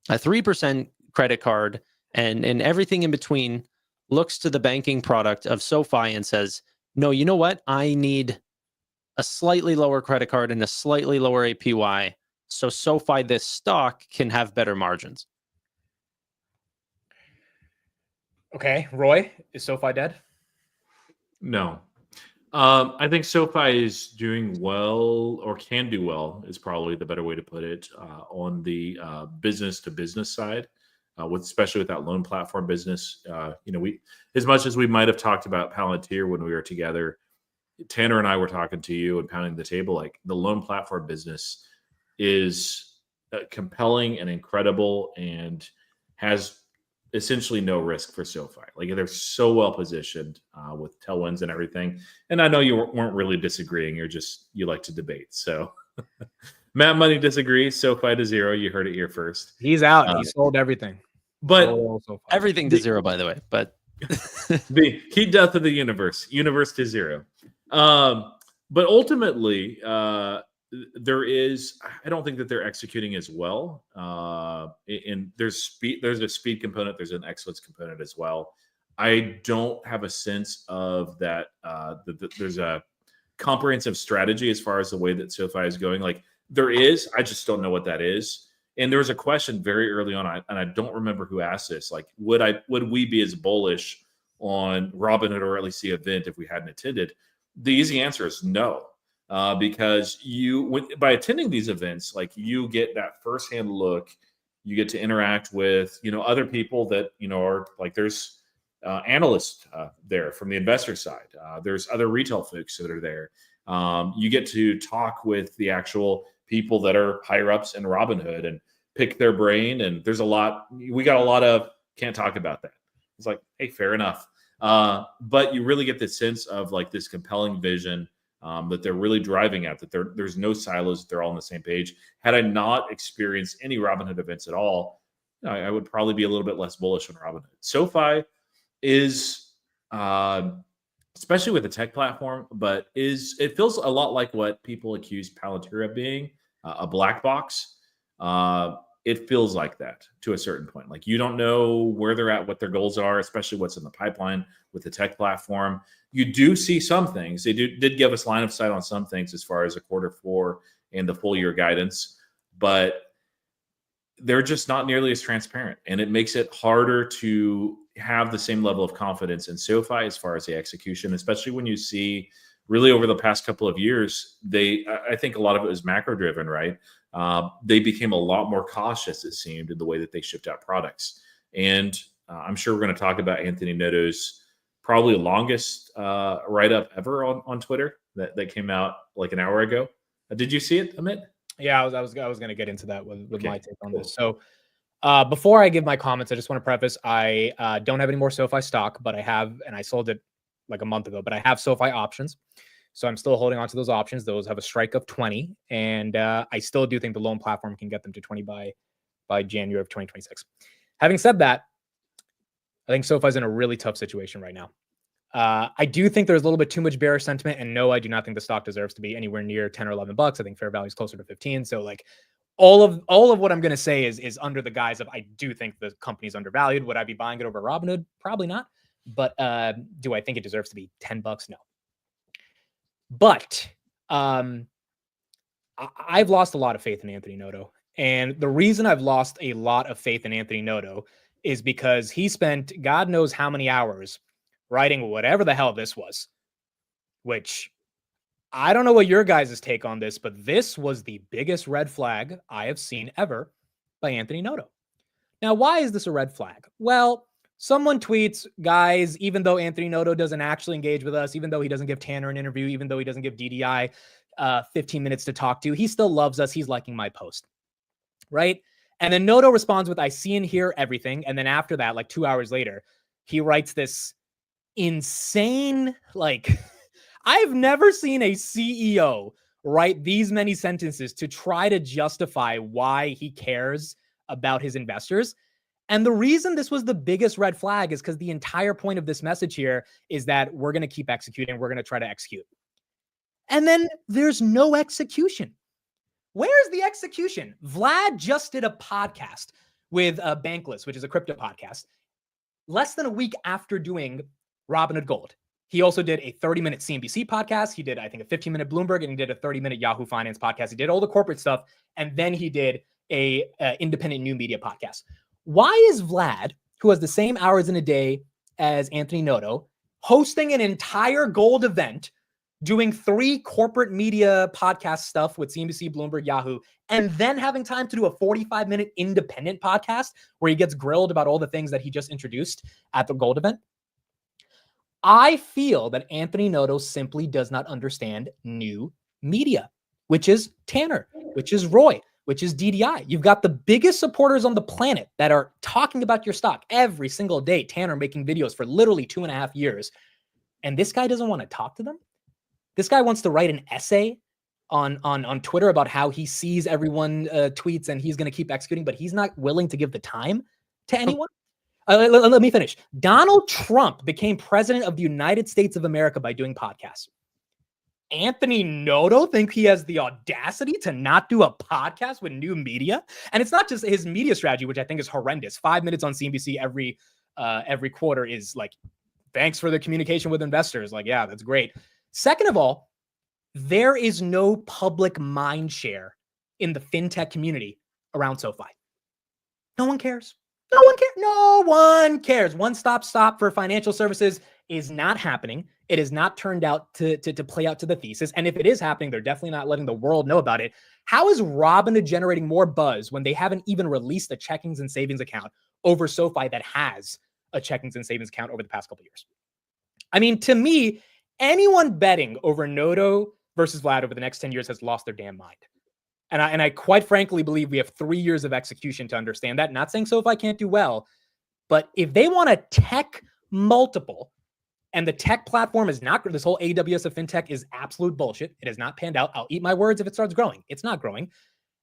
Speaker 2: a 3% credit card, and everything in between looks to the banking product of SoFi and says, no, you know what? I need a slightly lower credit card and a slightly lower APY so SoFi, this stock, can have better margins.
Speaker 1: Okay, Roy, is SoFi dead?
Speaker 3: No. I think SoFi is doing well, or can do well, is probably the better way to put it, on the business to business side, especially with that loan platform business. We, as much as we might have talked about Palantir when we were together, Tanner and I were talking to you and pounding the table. Like the loan platform business is compelling and incredible, and has essentially no risk for SoFi. Like they're so well positioned with tailwinds and everything. And I know you weren't really disagreeing. You like to debate. So Matt Money disagrees. SoFi to zero. You heard it here first.
Speaker 1: He's out. He sold everything.
Speaker 3: But
Speaker 2: everything to zero, by the way. But
Speaker 3: the heat death of the universe to zero. But ultimately, I don't think that they're executing as well. And there's a speed component, there's an excellence component as well. I don't have a sense of that. There's a comprehensive strategy as far as the way that SoFi is going. Like there is, I just don't know what that is. And there was a question very early on, and I don't remember who asked this. Like, would we be as bullish on Robinhood, or at least the event, if we hadn't attended? The easy answer is no, because by attending these events, like you get that firsthand look, you get to interact with other people that are like there's analysts there from the investor side. There's other retail folks that are there. You get to talk with the actual people that are higher ups in Robinhood and pick their brain. And we got a lot of can't talk about that. It's like, hey, fair enough. But you really get the sense of like this compelling vision that they're really driving at, that there's no silos. They're all on the same page. Had I not experienced any Robinhood events at all, I would probably be a little bit less bullish on Robinhood. SoFi is, especially with the tech platform, but it feels a lot like what people accuse Palantir of being, a black box. It feels like that to a certain point. Like you don't know where they're at, what their goals are, especially what's in the pipeline with the tech platform. You do see some things. They did give us line of sight on some things as far as a Q4 and the full year guidance, but they're just not nearly as transparent, and it makes it harder to have the same level of confidence in SoFi as far as the execution, especially when you see really over the past couple of years, I think a lot of it was macro driven, right? They became a lot more cautious, it seemed, in the way that they shipped out products. And I'm sure we're going to talk about Anthony Noto's probably longest write-up ever on Twitter that came out like an hour ago. Did you see it, Amit?
Speaker 1: Yeah, I was going to get into that with my take on this. So before I give my comments, I just want to preface, I don't have any more SoFi stock, but I have, and I sold it like a month ago, but I have SoFi options. So I'm still holding on to those options. Those have a strike of 20. And I still do think the loan platform can get them to 20 by January of 2026. Having said that, I think SoFi's in a really tough situation right now. I do think there's a little bit too much bearish sentiment. And no, I do not think the stock deserves to be anywhere near 10 or 11 bucks. I think fair value is closer to 15. So like all of what I'm going to say is under the guise of, I do think the company's undervalued. Would I be buying it over Robinhood? Probably not. But do I think it deserves to be 10 bucks? No. But I've lost a lot of faith in Anthony Noto. And the reason I've lost a lot of faith in Anthony Noto is because he spent God knows how many hours writing whatever the hell this was, which I don't know what your guys' take on this, but this was the biggest red flag I have seen ever by Anthony Noto. Now, why is this a red flag? Well, someone tweets, guys, even though Anthony Noto doesn't actually engage with us, even though he doesn't give Tanner an interview, even though he doesn't give DDI 15 minutes to talk to, he still loves us. He's liking my post, right? And then Noto responds with, I see and hear everything. And then after that, like 2 hours later, he writes this insane, like, I've never seen a CEO write these many sentences to try to justify why he cares about his investors. And the reason this was the biggest red flag is because the entire point of this message here is that we're going to keep executing. We're going to try to execute. And then there's no execution. Where's the execution? Vlad just did a podcast with Bankless, which is a crypto podcast, less than a week after doing Robinhood Gold. He also did a 30-minute CNBC podcast. He did, I think, a 15-minute Bloomberg, and he did a 30-minute Yahoo Finance podcast. He did all the corporate stuff, and then he did a independent new media podcast. Why is Vlad, who has the same hours in a day as Anthony Noto, hosting an entire gold event, doing 3 corporate media podcast stuff with CNBC, Bloomberg, Yahoo, and then having time to do a 45-minute independent podcast where he gets grilled about all the things that he just introduced at the gold event? I feel that Anthony Noto simply does not understand new media, which is Tanner, which is Roy, which is DDI. You've got the biggest supporters on the planet that are talking about your stock every single day. Tanner making videos for literally 2.5 years. And this guy doesn't want to talk to them. This guy wants to write an essay on Twitter about how he sees everyone tweets and he's going to keep executing, but he's not willing to give the time to anyone. Let me finish. Donald Trump became president of the United States of America by doing podcasts. Anthony Noto think he has the audacity to not do a podcast with new media? And it's not just his media strategy, which I think is horrendous. 5 minutes on CNBC every quarter is like, thanks for the communication with investors. Like, yeah, that's great. Second of all, there is no public mind share in the fintech community around SoFi. No one cares. No one cares. No one cares. One-stop shop for financial services is not happening. It has not turned out to play out to the thesis. And if it is happening, they're definitely not letting the world know about it. How is Robinhood generating more buzz when they haven't even released a checkings and savings account over SoFi that has a checkings and savings account over the past couple of years? I mean, to me, anyone betting over Noto versus Vlad over the next 10 years has lost their damn mind. And I quite frankly believe we have 3 years of execution to understand that. Not saying SoFi can't do well, but if they want a tech multiple and the tech platform is not, this whole AWS of fintech is absolute bullshit. It has not panned out. I'll eat my words if it starts growing. It's not growing.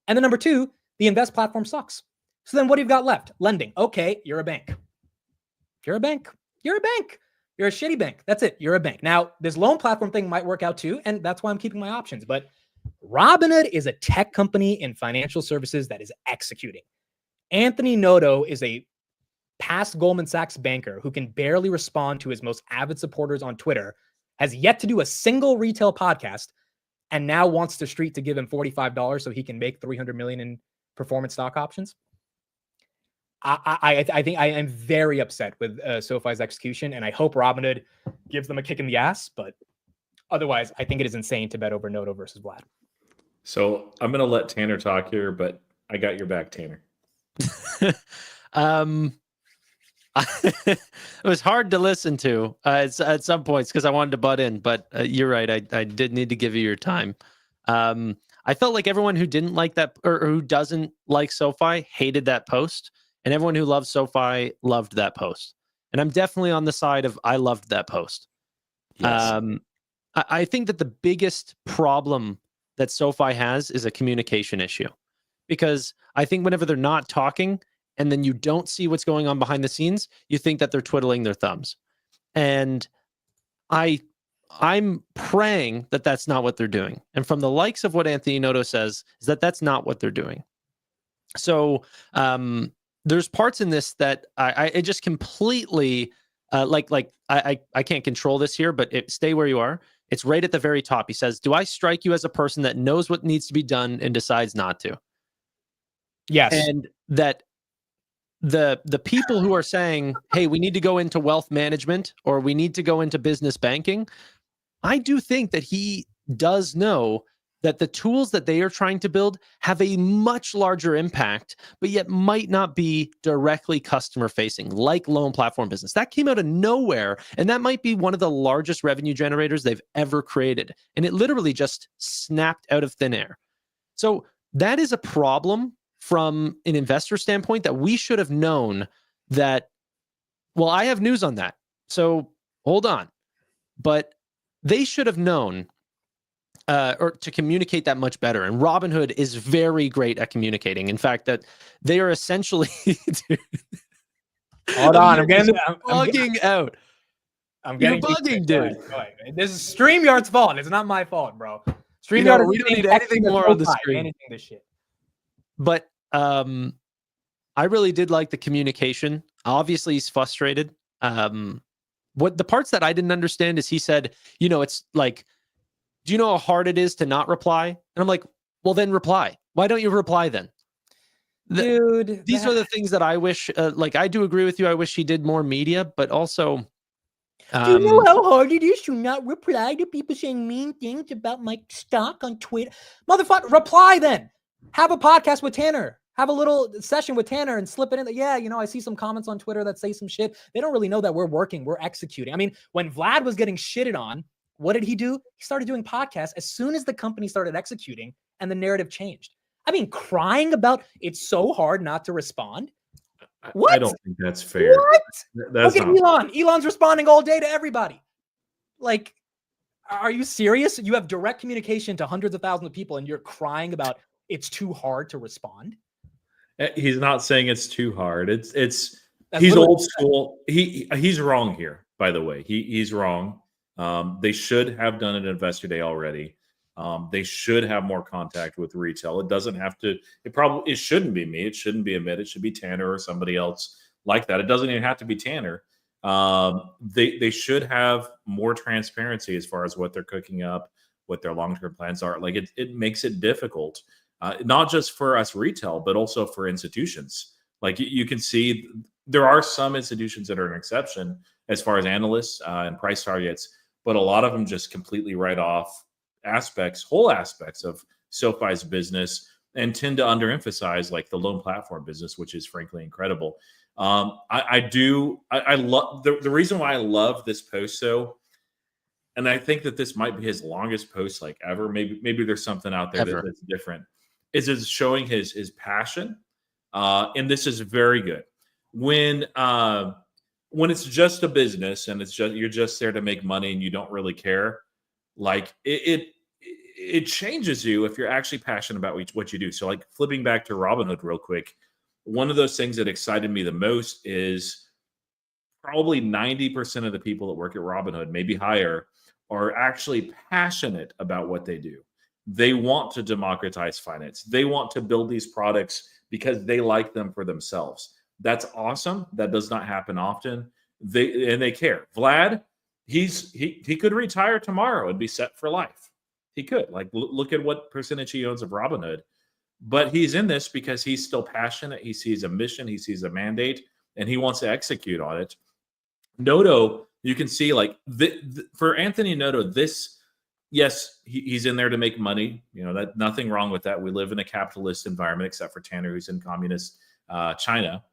Speaker 1: And then number 2, the invest platform sucks. So then what do you got left? Lending. Okay, you're a bank. You're a bank. You're a bank. You're a shitty bank. That's it. You're a bank. Now, this loan platform thing might work out too, and that's why I'm keeping my options. But Robinhood is a tech company in financial services that is executing. Anthony Noto is a past Goldman Sachs banker who can barely respond to his most avid supporters on Twitter, has yet to do a single retail podcast, and now wants the street to give him $45 so he can make $300 million in performance stock options. I think I am very upset with SoFi's execution, and I hope Robinhood gives them a kick in the ass. But otherwise, I think it is insane to bet over Noto versus Vlad.
Speaker 3: So I'm going to let Tanner talk here, but I got your back, Tanner.
Speaker 2: It was hard to listen to at some points because I wanted to butt in, but you're right. I did need to give you your time. I felt like everyone who didn't like that or who doesn't like SoFi hated that post, and everyone who loves SoFi loved that post. And I'm definitely on the side of I loved that post. Yes. I think that the biggest problem that SoFi has is a communication issue, because I think whenever they're not talking and then you don't see what's going on behind the scenes, you think that they're twiddling their thumbs. And I'm praying that that's not what they're doing. And from the likes of what Anthony Noto says, is that that's not what they're doing. So there's parts in this that I just completely I can't control this here, but stay where you are. It's right at the very top. He says, "Do I strike you as a person that knows what needs to be done and decides not to?"
Speaker 1: Yes.
Speaker 2: And that the people who are saying, "Hey, we need to go into wealth management or we need to go into business banking," I do think that he does know that the tools that they are trying to build have a much larger impact, but yet might not be directly customer facing, like loan platform business. That came out of nowhere, and that might be one of the largest revenue generators they've ever created. And it literally just snapped out of thin air. So that is a problem from an investor standpoint that we should have known that. Well, I have news on that. So hold on. But they should have known or to communicate that much better. And Robinhood is very great at communicating. In fact, that they are essentially
Speaker 1: Hold on, I'm
Speaker 2: bugging out. You're bugging, dude.
Speaker 1: This is StreamYard's fault. It's not my fault, bro.
Speaker 2: StreamYard, we don't need anything more on the screen.
Speaker 1: Anything this shit.
Speaker 2: But I really did like the communication. Obviously, he's frustrated. What the parts that I didn't understand is he said, it's like, do you know how hard it is to not reply? And I'm like, well, then reply. Why don't you reply then?
Speaker 1: Dude,
Speaker 2: these are the things that I wish, I do agree with you. I wish he did more media, but also.
Speaker 1: Do you know how hard it is to not reply to people saying mean things about my stock on Twitter? Motherfucker, reply then. Have a podcast with Tanner. Have a little session with Tanner and slip it in. Yeah, I see some comments on Twitter that say some shit. They don't really know that we're working. We're executing. I mean, when Vlad was getting shitted on, what did he do? He started doing podcasts as soon as the company started executing and the narrative changed. I mean, crying about it's so hard not to respond. What?
Speaker 3: I don't think that's fair.
Speaker 1: What?
Speaker 3: That's
Speaker 1: Look at Elon. Elon's responding all day to everybody. Like, are you serious? You have direct communication to hundreds of thousands of people and you're crying about it's too hard to respond?
Speaker 3: He's not saying it's too hard. He's old school. He's wrong here, by the way. He's wrong. They should have done an investor day already. They should have more contact with retail. It doesn't have to. It shouldn't be me. It shouldn't be Amit. It should be Tanner or somebody else like that. It doesn't even have to be Tanner. They should have more transparency as far as what they're cooking up, what their long-term plans are. Like it makes it difficult, not just for us retail, but also for institutions. Like you can see, there are some institutions that are an exception as far as analysts and price targets, but a lot of them just completely write off whole aspects of SoFi's business and tend to underemphasize like the loan platform business, which is frankly incredible. I love the reason why I love this post so, and I think that this might be his longest post like ever. Maybe there's something out there that's different. Is showing his passion, and this is very good. When it's just a business and you're just there to make money and you don't really care, like it changes you if you're actually passionate about what you do. So like flipping back to Robinhood real quick, one of those things that excited me the most is probably 90% of the people that work at Robinhood, maybe higher, are actually passionate about what they do. They want to democratize finance. They want to build these products because they like them for themselves. That's awesome. That does not happen often. They care. Vlad, he could retire tomorrow and be set for life. He could. Like look at what percentage he owns of Robinhood. But he's in this because he's still passionate. He sees a mission, he sees a mandate, and he wants to execute on it. Noto, you can see like for Anthony Noto, yes, he's in there to make money. You know, that nothing wrong with that. We live in a capitalist environment, except for Tanner, who's in communist Canada,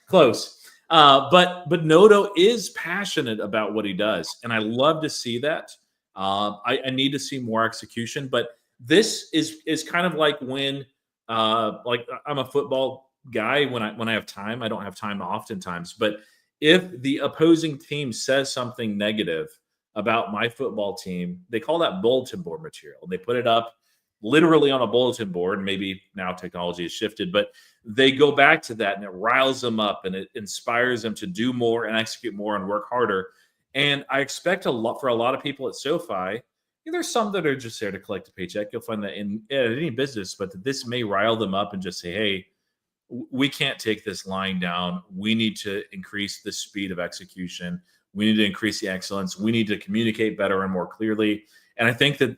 Speaker 3: close. But Noto is passionate about what he does, and I love to see that. I need to see more execution, but this is kind of like when like I'm a football guy when I have time. I don't have time oftentimes, but if the opposing team says something negative about my football team, they call that bulletin board material. They put it up literally on a bulletin board. Maybe now technology has shifted, but they go back to that and it riles them up and it inspires them to do more and execute more and work harder. And I expect for a lot of people at SoFi, there's some that are just there to collect a paycheck. You'll find that in any business, but this may rile them up and just say, hey, we can't take this lying down. We need to increase the speed of execution. We need to increase the excellence. We need to communicate better and more clearly. And I think that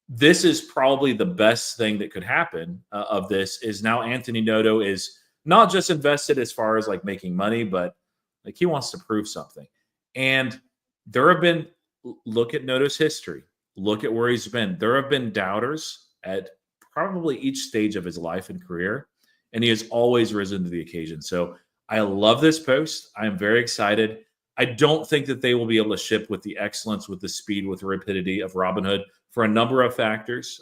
Speaker 3: this is probably the best thing that could happen of this is now Anthony Noto is not just invested as far as like making money, but like he wants to prove something. And there have been, look at Noto's history. Look at where he's been. There have been doubters at probably each stage of his life and career, and he has always risen to the occasion. So I love this post. I am very excited. I don't think that they will be able to ship with the excellence, with the speed, with the rapidity of Robinhood for a number of factors,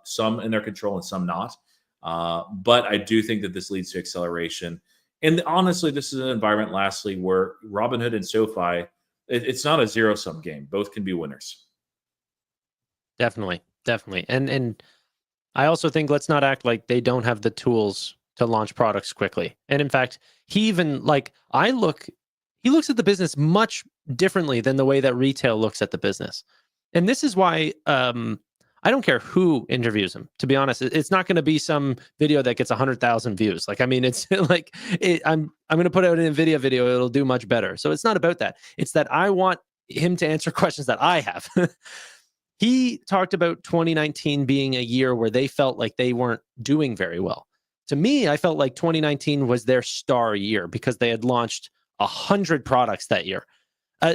Speaker 3: some in their control and some not. But I do think that this leads to acceleration. And honestly, this is an environment, lastly, where Robinhood and SoFi, it's not a zero-sum game. Both can be winners.
Speaker 2: Definitely. And I also think let's not act like they don't have the tools to launch products quickly. And in fact, he looks at the business much differently than the way that retail looks at the business. And this is why I don't care who interviews him. To be honest, it's not going to be some video that gets 100,000 views. Like, I mean, it's like I'm going to put out an NVIDIA video. It'll do much better. So it's not about that. It's that I want him to answer questions that I have. He talked about 2019 being a year where they felt like they weren't doing very well. To me, I felt like 2019 was their star year because they had launched 100 products that year.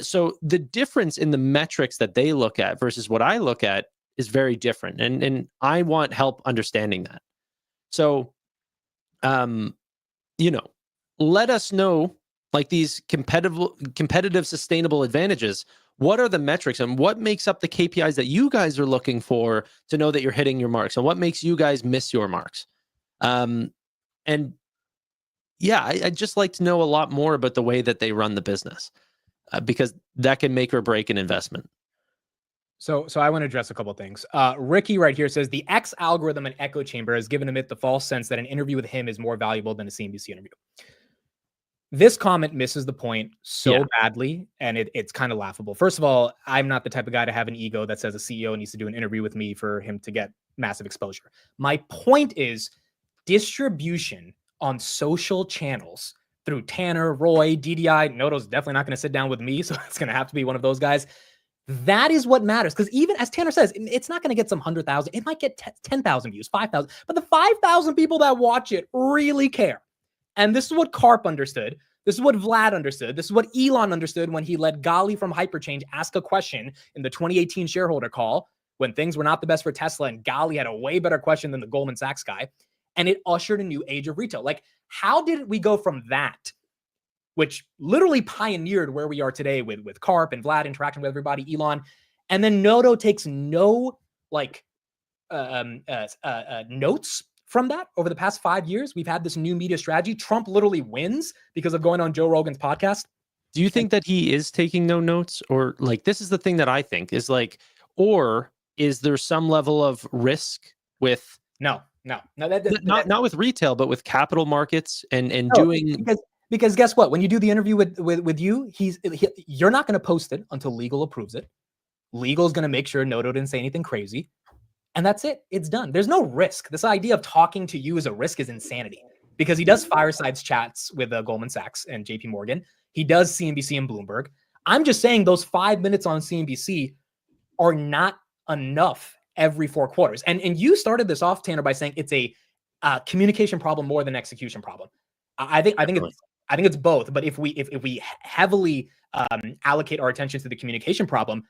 Speaker 2: So the difference in the metrics that they look at versus what I look at is very different. And I want help understanding that. So, let us know, like, these competitive sustainable advantages. What are the metrics and what makes up the KPIs that you guys are looking for to know that you're hitting your marks, and what makes you guys miss your marks? And yeah, I'd just like to know a lot more about the way that they run the business, because that can make or break an investment.
Speaker 1: So I want to address a couple of things. Ricky right here says the X algorithm and echo chamber has given Amit the false sense that an interview with him is more valuable than a CNBC interview. This comment misses the point so
Speaker 2: Yeah.
Speaker 1: badly, and it's kind of laughable. First of all, I'm not the type of guy to have an ego that says a CEO needs to do an interview with me for him to get massive exposure. My point is distribution on social channels through Tanner, Roy, DDI. Noto's definitely not going to sit down with me, so it's going to have to be one of those guys. That is what matters. Because even as Tanner says, it's not going to get some 100,000. It might get 10,000 views, 5,000. But the 5,000 people that watch it really care. And this is what Karp understood. This is what Vlad understood. This is what Elon understood when he let Gali from Hyperchange ask a question in the 2018 shareholder call when things were not the best for Tesla. And Gali had a way better question than the Goldman Sachs guy. And it ushered a new age of retail. Like, how did we go from that, which literally pioneered where we are today with Karp and Vlad interacting with everybody, Elon, and then Noto takes no notes from that over the past 5 years? We've had this new media strategy. Trump literally wins because of going on Joe Rogan's podcast.
Speaker 2: Do you think that he is taking no notes, or like, this is the thing that I think is like, or is there some level of risk with
Speaker 1: No.
Speaker 2: not with retail, but with capital markets and
Speaker 1: No,
Speaker 2: doing
Speaker 1: because guess what? When you do the interview with you, you're not going to post it until legal approves it. Legal is going to make sure Noto didn't say anything crazy. And that's it. It's done. There's no risk. This idea of talking to you as a risk is insanity, because he does firesides chats with Goldman Sachs and JP Morgan. He does CNBC and Bloomberg. I'm just saying those 5 minutes on CNBC are not enough every 4 quarters. And you started this off, Tanner, by saying it's a communication problem more than execution problem. I think it's both. But if we heavily allocate our attention to the communication problem,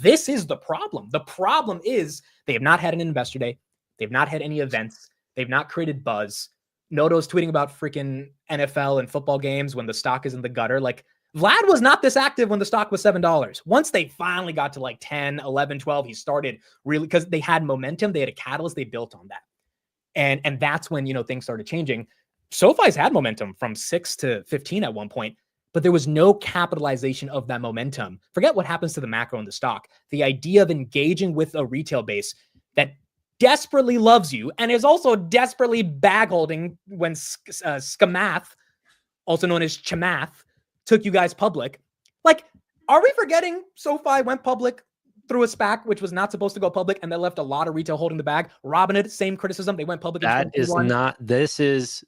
Speaker 1: this is the problem. The problem is they have not had an investor day. They've not had any events. They've not created buzz. Noto's tweeting about freaking NFL and football games when the stock is in the gutter. Like, Vlad was not this active when the stock was $7. Once they finally got to like 10, 11, 12, he started really, because they had momentum. They had a catalyst. They built on that. And that's when, things started changing. SoFi's had momentum from 6 to 15 at one point, but there was no capitalization of that momentum. Forget what happens to the macro in the stock. The idea of engaging with a retail base that desperately loves you and is also desperately bag holding when Skamath, also known as Chamath, took you guys public. Like, are we forgetting SoFi went public through a SPAC, which was not supposed to go public, and they left a lot of retail holding the bag? Robinhood, same criticism. They went public.
Speaker 2: That is not. This is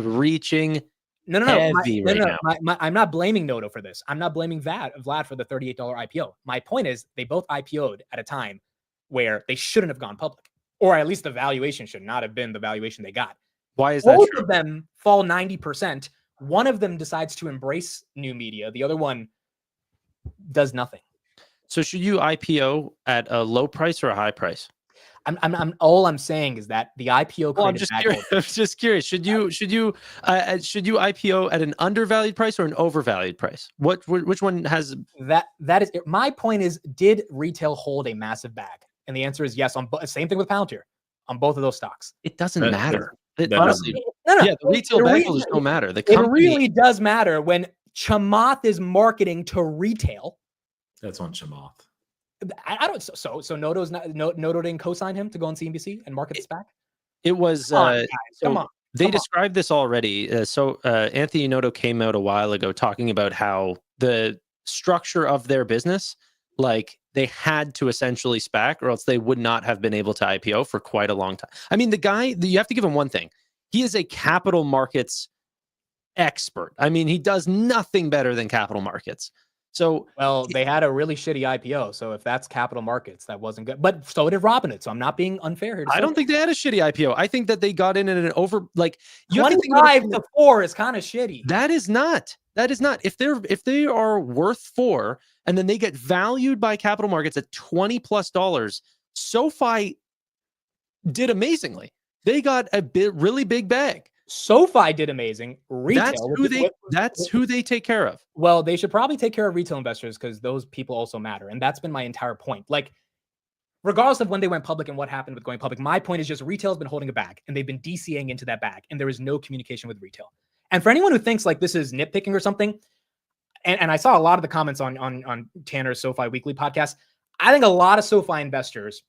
Speaker 2: reaching.
Speaker 1: No.
Speaker 2: Heavy right now.
Speaker 1: I'm not blaming Noto for this. I'm not blaming Vlad for the $38 IPO. My point is they both IPO'd at a time where they shouldn't have gone public, or at least the valuation should not have been the valuation they got.
Speaker 2: Why is that
Speaker 1: Both
Speaker 2: true?
Speaker 1: of them fall 90%. One of them decides to embrace new media. The other one does nothing.
Speaker 2: So should you IPO at a low price or a high price?
Speaker 1: All I'm saying is that the IPO.
Speaker 2: Well, I'm just curious. Should you IPO at an undervalued price or an overvalued price? Which one has
Speaker 1: that is my point is, did retail hold a massive bag? And the answer is yes. On same thing with Palantir, on both of those stocks.
Speaker 2: It doesn't matter.
Speaker 3: Honestly,
Speaker 1: no.
Speaker 2: Yeah, the retail bag holders don't matter. The
Speaker 1: company, it really does matter when Chamath is marketing to retail.
Speaker 3: That's on Chamath.
Speaker 1: I don't. So Noto's not. Noto didn't co-sign him to go on CNBC and market the SPAC.
Speaker 2: It was.
Speaker 1: Come on.
Speaker 2: They described this already. Anthony Noto came out a while ago talking about how the structure of their business, like, they had to essentially SPAC or else they would not have been able to IPO for quite a long time. I mean, the guy, you have to give him one thing. He is a capital markets expert. I mean, he does nothing better than capital markets. So,
Speaker 1: well, they had a really shitty IPO. So if that's capital markets, that wasn't good. But so did Robinhood. So I'm not being unfair here.
Speaker 2: I don't think they had a shitty IPO. I think that they got in at an over, like,
Speaker 1: 25 to 4 is kind of shitty.
Speaker 2: That is not. If they are worth 4 and then they get valued by capital markets at $20+, SoFi did amazingly. They got a really big bag.
Speaker 1: SoFi did amazing. Retail.
Speaker 2: That's who they take care of.
Speaker 1: Well, they should probably take care of retail investors because those people also matter. And that's been my entire point. Like, regardless of when they went public and what happened with going public, my point is just retail has been holding a bag and they've been DCAing into that bag. And there is no communication with retail. And for anyone who thinks like this is nitpicking or something, and I saw a lot of the comments on Tanner's SoFi Weekly podcast, I think a lot of SoFi investors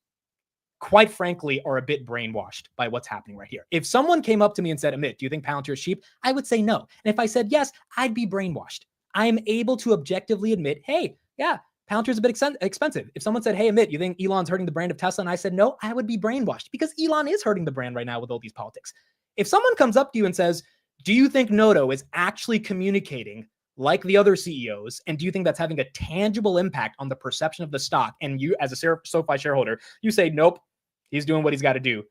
Speaker 1: quite frankly, are a bit brainwashed by what's happening right here. If someone came up to me and said, Amit, do you think Palantir is cheap? I would say no. And if I said yes, I'd be brainwashed. I am able to objectively admit, hey, yeah, Palantir is a bit expensive. If someone said, hey, Amit, you think Elon's hurting the brand of Tesla? And I said no, I would be brainwashed because Elon is hurting the brand right now with all these politics. If someone comes up to you and says, do you think Noto is actually communicating like the other CEOs? And do you think that's having a tangible impact on the perception of the stock? And you, as a SoFi shareholder, you say, nope, he's doing what he's got to do.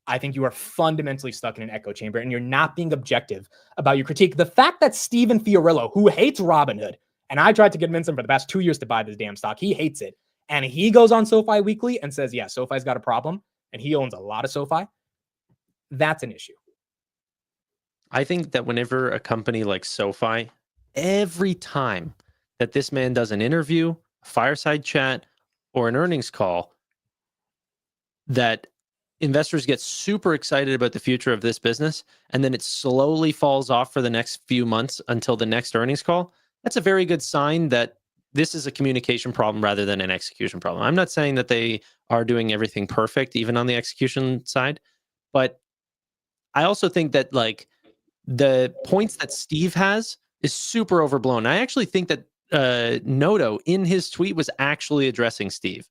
Speaker 1: I think you are fundamentally stuck in an echo chamber and you're not being objective about your critique. The fact that Steven Fiorillo, who hates Robinhood, and I tried to convince him for the past 2 years to buy this damn stock, he hates it. And he goes on SoFi Weekly and says, yeah, SoFi's got a problem. And he owns a lot of SoFi. That's an issue.
Speaker 2: I think that whenever a company like SoFi, every time that this man does an interview, a fireside chat, or an earnings call, that investors get super excited about the future of this business, and then it slowly falls off for the next few months until the next earnings call. That's a very good sign that this is a communication problem rather than an execution problem. I'm not saying that they are doing everything perfect, even on the execution side, but I also think that like the points that Steve has is super overblown. I actually think that Noto in his tweet was actually addressing Steve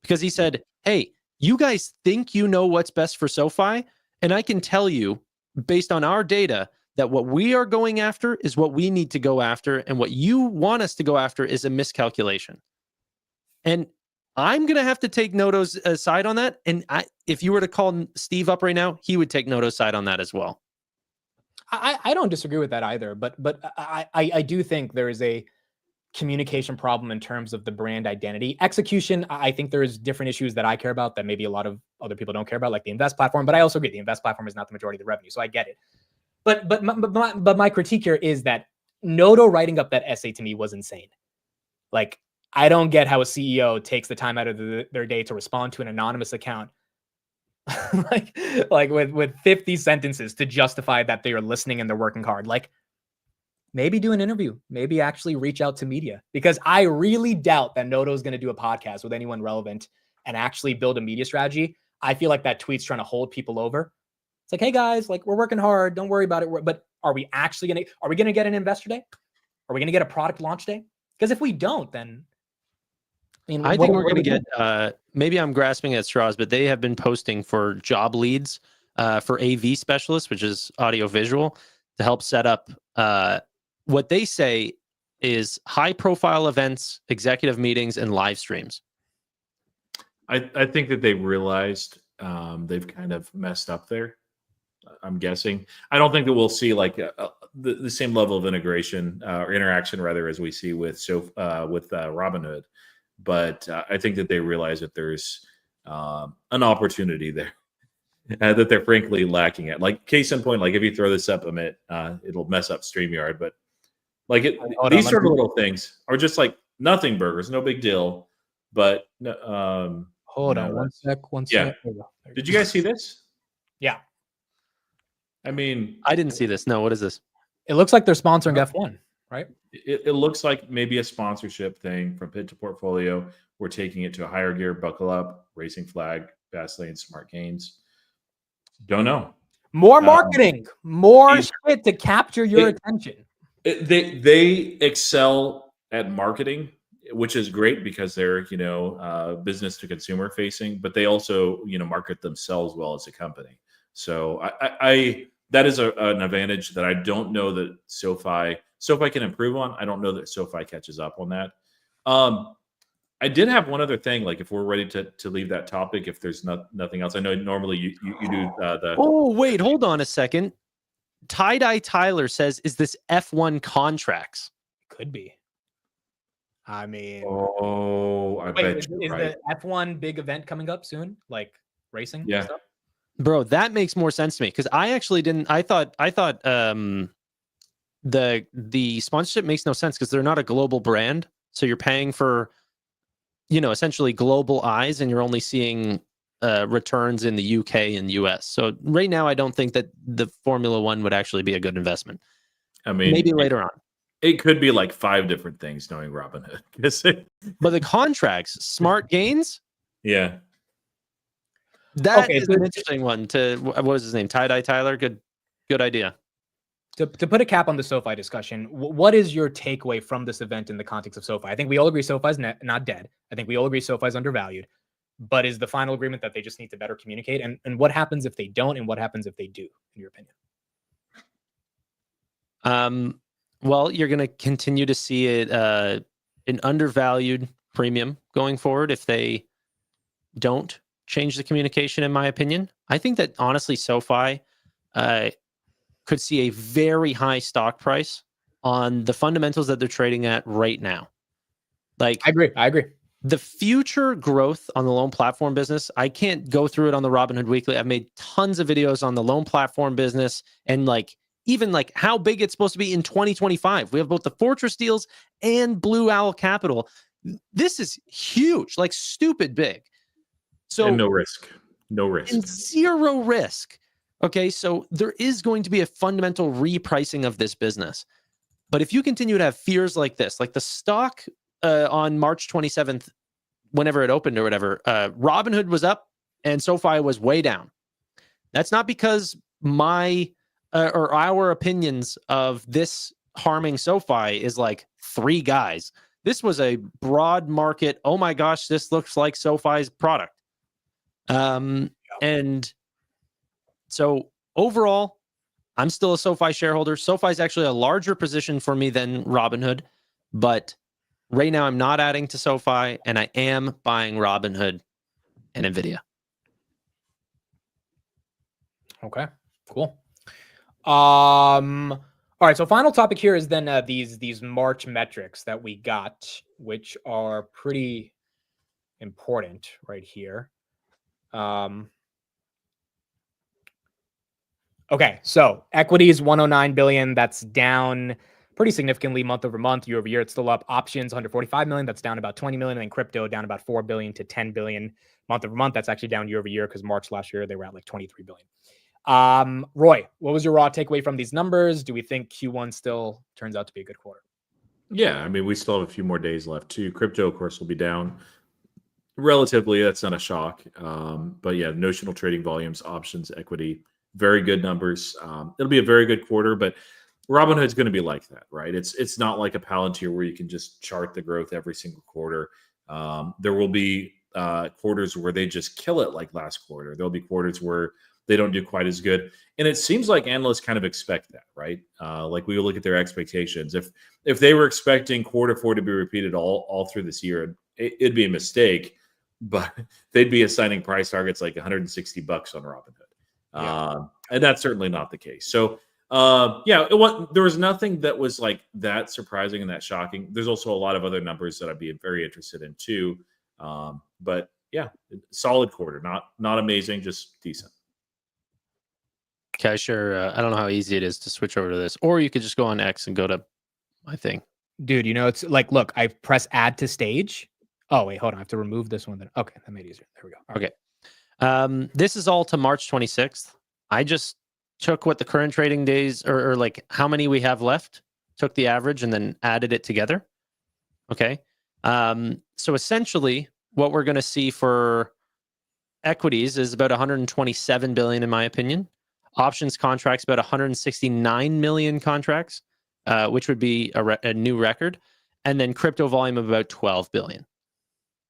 Speaker 2: because he said, hey, you guys think you know what's best for SoFi, and I can tell you based on our data that what we are going after is what we need to go after, and what you want us to go after is a miscalculation. And I'm going to have to take Noto's side on that. And if you were to call Steve up right now, he would take Noto's side on that as well.
Speaker 1: I don't disagree with that either, but I do think there is a communication problem in terms of the brand identity. Execution, I think there's different issues that I care about that maybe a lot of other people don't care about, like the Invest platform. But I also agree the Invest platform is not the majority of the revenue, so I get it. But my critique here is that Noto writing up that essay to me was insane. Like, I don't get how a CEO takes the time out of their day to respond to an anonymous account like with 50 sentences to justify that they are listening and they're working hard. Like, maybe do an interview, maybe actually reach out to media, because I really doubt that Noto is going to do a podcast with anyone relevant and actually build a media strategy. I feel like that tweet's trying to hold people over. It's like, hey guys, like we're working hard. Don't worry about it. But are we going to get an investor day? Are we going to get a product launch day? Because if we don't, then
Speaker 2: I think we're going to get, maybe I'm grasping at straws, but they have been posting for job leads for AV specialists, which is audio visual, to help set up what they say is high profile events, executive meetings, and live streams.
Speaker 3: I think that they've realized they've kind of messed up there. I'm guessing. I don't think that we'll see like the same level of integration or interaction, rather, as we see with Robinhood. But I think that they realize that there's an opportunity there that they're frankly lacking at. Like, case in point, like if you throw this up, Amit, it'll mess up StreamYard. But like these sort of little things are just like nothing burgers, no big deal. But
Speaker 1: hold on one sec.
Speaker 3: Yeah. Did you guys see this?
Speaker 1: Yeah.
Speaker 3: I mean,
Speaker 2: I didn't see this. No, what is this?
Speaker 1: It looks like they're sponsoring F1, right?
Speaker 3: It looks like maybe a sponsorship thing from Pit to Portfolio. We're taking it to a higher gear, buckle up, racing flag, fast lane, smart gains. Don't know.
Speaker 1: More marketing, more shit to capture your attention.
Speaker 3: They excel at marketing, which is great because they're, business to consumer facing, but they also, market themselves well as a company. So I that is an advantage that I don't know that SoFi can improve on. I don't know that SoFi catches up on that. I did have one other thing, like if we're ready to leave that topic, if there's nothing else. I know normally you do the.
Speaker 2: Oh, wait, hold on a second. Tie-Dye Tyler says, is this F1 contracts?
Speaker 1: Could be. I mean.
Speaker 3: Oh, I bet
Speaker 1: is
Speaker 3: right.
Speaker 1: the F1 big event coming up soon? Like racing?
Speaker 3: Yeah.
Speaker 1: Stuff?
Speaker 2: Bro, that makes more sense to me because I actually didn't. I thought the sponsorship makes no sense because they're not a global brand, so you're paying for, essentially global eyes, and you're only seeing returns in the UK and US. So right now, I don't think that the Formula One would actually be a good investment.
Speaker 3: I mean,
Speaker 2: maybe later on.
Speaker 3: It could be like 5 different things knowing Robinhood.
Speaker 2: But the contracts, smart gains.
Speaker 3: Yeah.
Speaker 2: That
Speaker 1: Okay,
Speaker 2: is an interesting one. What was his name? Tie-dye Tyler. Good idea.
Speaker 1: To put a cap on the SoFi discussion, what is your takeaway from this event in the context of SoFi? I think we all agree SoFi is not dead. I think we all agree SoFi is undervalued. But is the final agreement that they just need to better communicate? And what happens if they don't? And what happens if they do, in your opinion?
Speaker 2: Well, you're going to continue to see it an undervalued premium going forward if they don't change the communication, in my opinion. I think that honestly, SoFi could see a very high stock price on the fundamentals that they're trading at right now. Like,
Speaker 1: I agree.
Speaker 2: The future growth on the loan platform business, I can't go through it on the Robinhood Weekly. I've made tons of videos on the loan platform business and even how big it's supposed to be in 2025. We have both the Fortress deals and Blue Owl Capital. This is huge, stupid big. So
Speaker 3: and no risk.
Speaker 2: And zero risk. Okay, so there is going to be a fundamental repricing of this business. But if you continue to have fears like this, like the stock on March 27th, whenever it opened or whatever, Robinhood was up and SoFi was way down. That's not because my or our opinions of this harming SoFi is like three guys. This was a broad market. Oh my gosh, this looks like SoFi's product. And so overall, I'm still a SoFi shareholder. SoFi is actually a larger position for me than Robinhood, but right now I'm not adding to SoFi and I am buying Robinhood and Nvidia.
Speaker 1: Okay, cool. All right, so final topic here is then these March metrics that we got, which are pretty important right here. Okay, so equity is 109 billion. That's down pretty significantly month over month, year over year. It's still up. Options 145 million. That's down about 20 million. And then crypto down about 4 billion to 10 billion month over month. That's actually down year over year because March last year they were at like 23 billion. Roy, what was your raw takeaway from these numbers? Do we think Q1 still turns out to be a good quarter?
Speaker 3: Yeah, I mean, we still have a few more days left too. Crypto, of course, will be down relatively. That's not a shock. But yeah, notional trading volumes, options, equity, very good numbers. It'll be a very good quarter, but Robinhood's going to be like that, right? It's not like a Palantir where you can just chart the growth every single quarter. There will be quarters where they just kill it like last quarter. There'll be quarters where they don't do quite as good. And it seems like analysts kind of expect that, right? Like we look at their expectations. If they were expecting quarter four to be repeated all through this year, it'd be a mistake, but they'd be assigning price targets like $160 on Robinhood.
Speaker 1: Yeah.
Speaker 3: And that's certainly not the case. So there was nothing that was like that surprising and that shocking. There's also a lot of other numbers that I'd be very interested in too. But yeah, solid quarter, not amazing, just decent.
Speaker 2: Okay, sure. I don't know how easy it is to switch over to this, or you could just go on X and go to my thing.
Speaker 1: Dude, it's like, look, I press add to stage. Oh, wait, hold on. I have to remove this one then. Okay, that made it easier. There we go. All
Speaker 2: okay. Right. This is all to March 26th. I just took what the current trading days or like how many we have left, took the average and then added it together. Okay. So essentially what we're going to see for equities is about 127 billion in my opinion. Options contracts about 169 million contracts, which would be a new record. And then crypto volume of about 12 billion.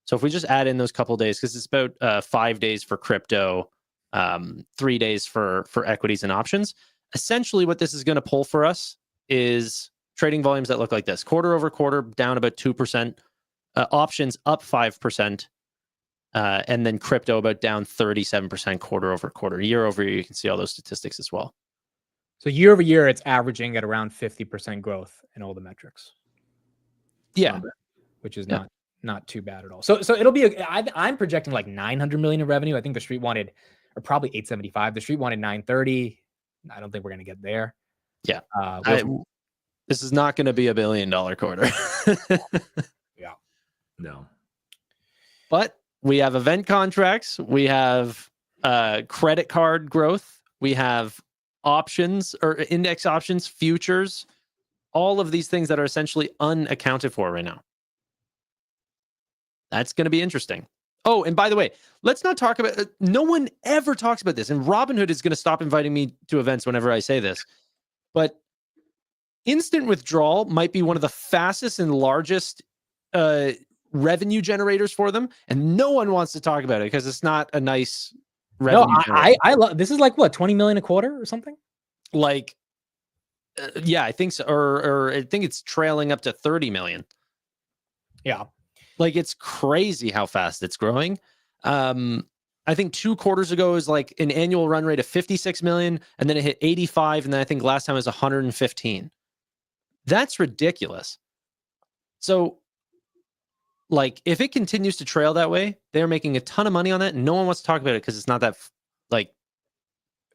Speaker 2: So if we just add in those couple days, because it's about 5 days for crypto, 3 days for equities and options. Essentially, what this is going to pull for us is trading volumes that look like this: quarter over quarter down about 2%, options up 5%, and then crypto about down 37% quarter over quarter. Year over year, you can see all those statistics as well.
Speaker 1: So year over year, it's averaging at around 50% growth in all the metrics.
Speaker 2: Yeah,
Speaker 1: which is not too bad at all. So it'll be I'm projecting like 900 million in revenue. I think the street wanted, or probably 875. The street wanted 930. I don't think we're going to get there.
Speaker 2: Yeah. This is not going to be $1 billion quarter.
Speaker 1: Yeah.
Speaker 3: No.
Speaker 2: But we have event contracts. We have credit card growth. We have options or index options, futures, all of these things that are essentially unaccounted for right now. That's going to be interesting. Oh, and by the way, let's not talk about. No one ever talks about this, and Robinhood is going to stop inviting me to events whenever I say this. But instant withdrawal might be one of the fastest and largest revenue generators for them, and no one wants to talk about it because it's not a nice revenue.
Speaker 1: No, I love this. Is like what, 20 million a quarter or something?
Speaker 2: Like, yeah, I think so, or I think it's trailing up to 30 million.
Speaker 1: Yeah,
Speaker 2: like it's crazy how fast it's growing. I think 2 quarters ago it was like an annual run rate of 56 million, and then it hit 85, and then I think last time it was 115. That's ridiculous. So, like, if it continues to trail that way, they're making a ton of money on that, and no one wants to talk about it because it's not that like.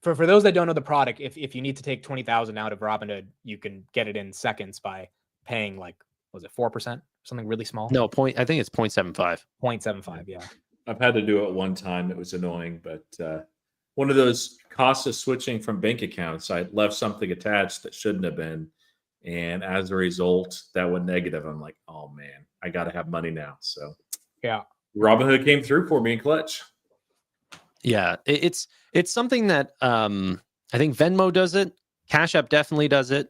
Speaker 1: For those that don't know the product, if you need to take 20,000 out of Robinhood, you can get it in seconds by paying like, was it 4%? Something really small?
Speaker 2: No, I think it's 0.75.
Speaker 1: 0.75, yeah.
Speaker 3: I've had to do it one time. It was annoying, but one of those costs of switching from bank accounts, I left something attached that shouldn't have been. And as a result, that went negative. I'm like, oh man, I got to have money now. So
Speaker 1: yeah,
Speaker 3: Robinhood came through for me in clutch.
Speaker 2: Yeah, it's something that I think Venmo does it. Cash App definitely does it.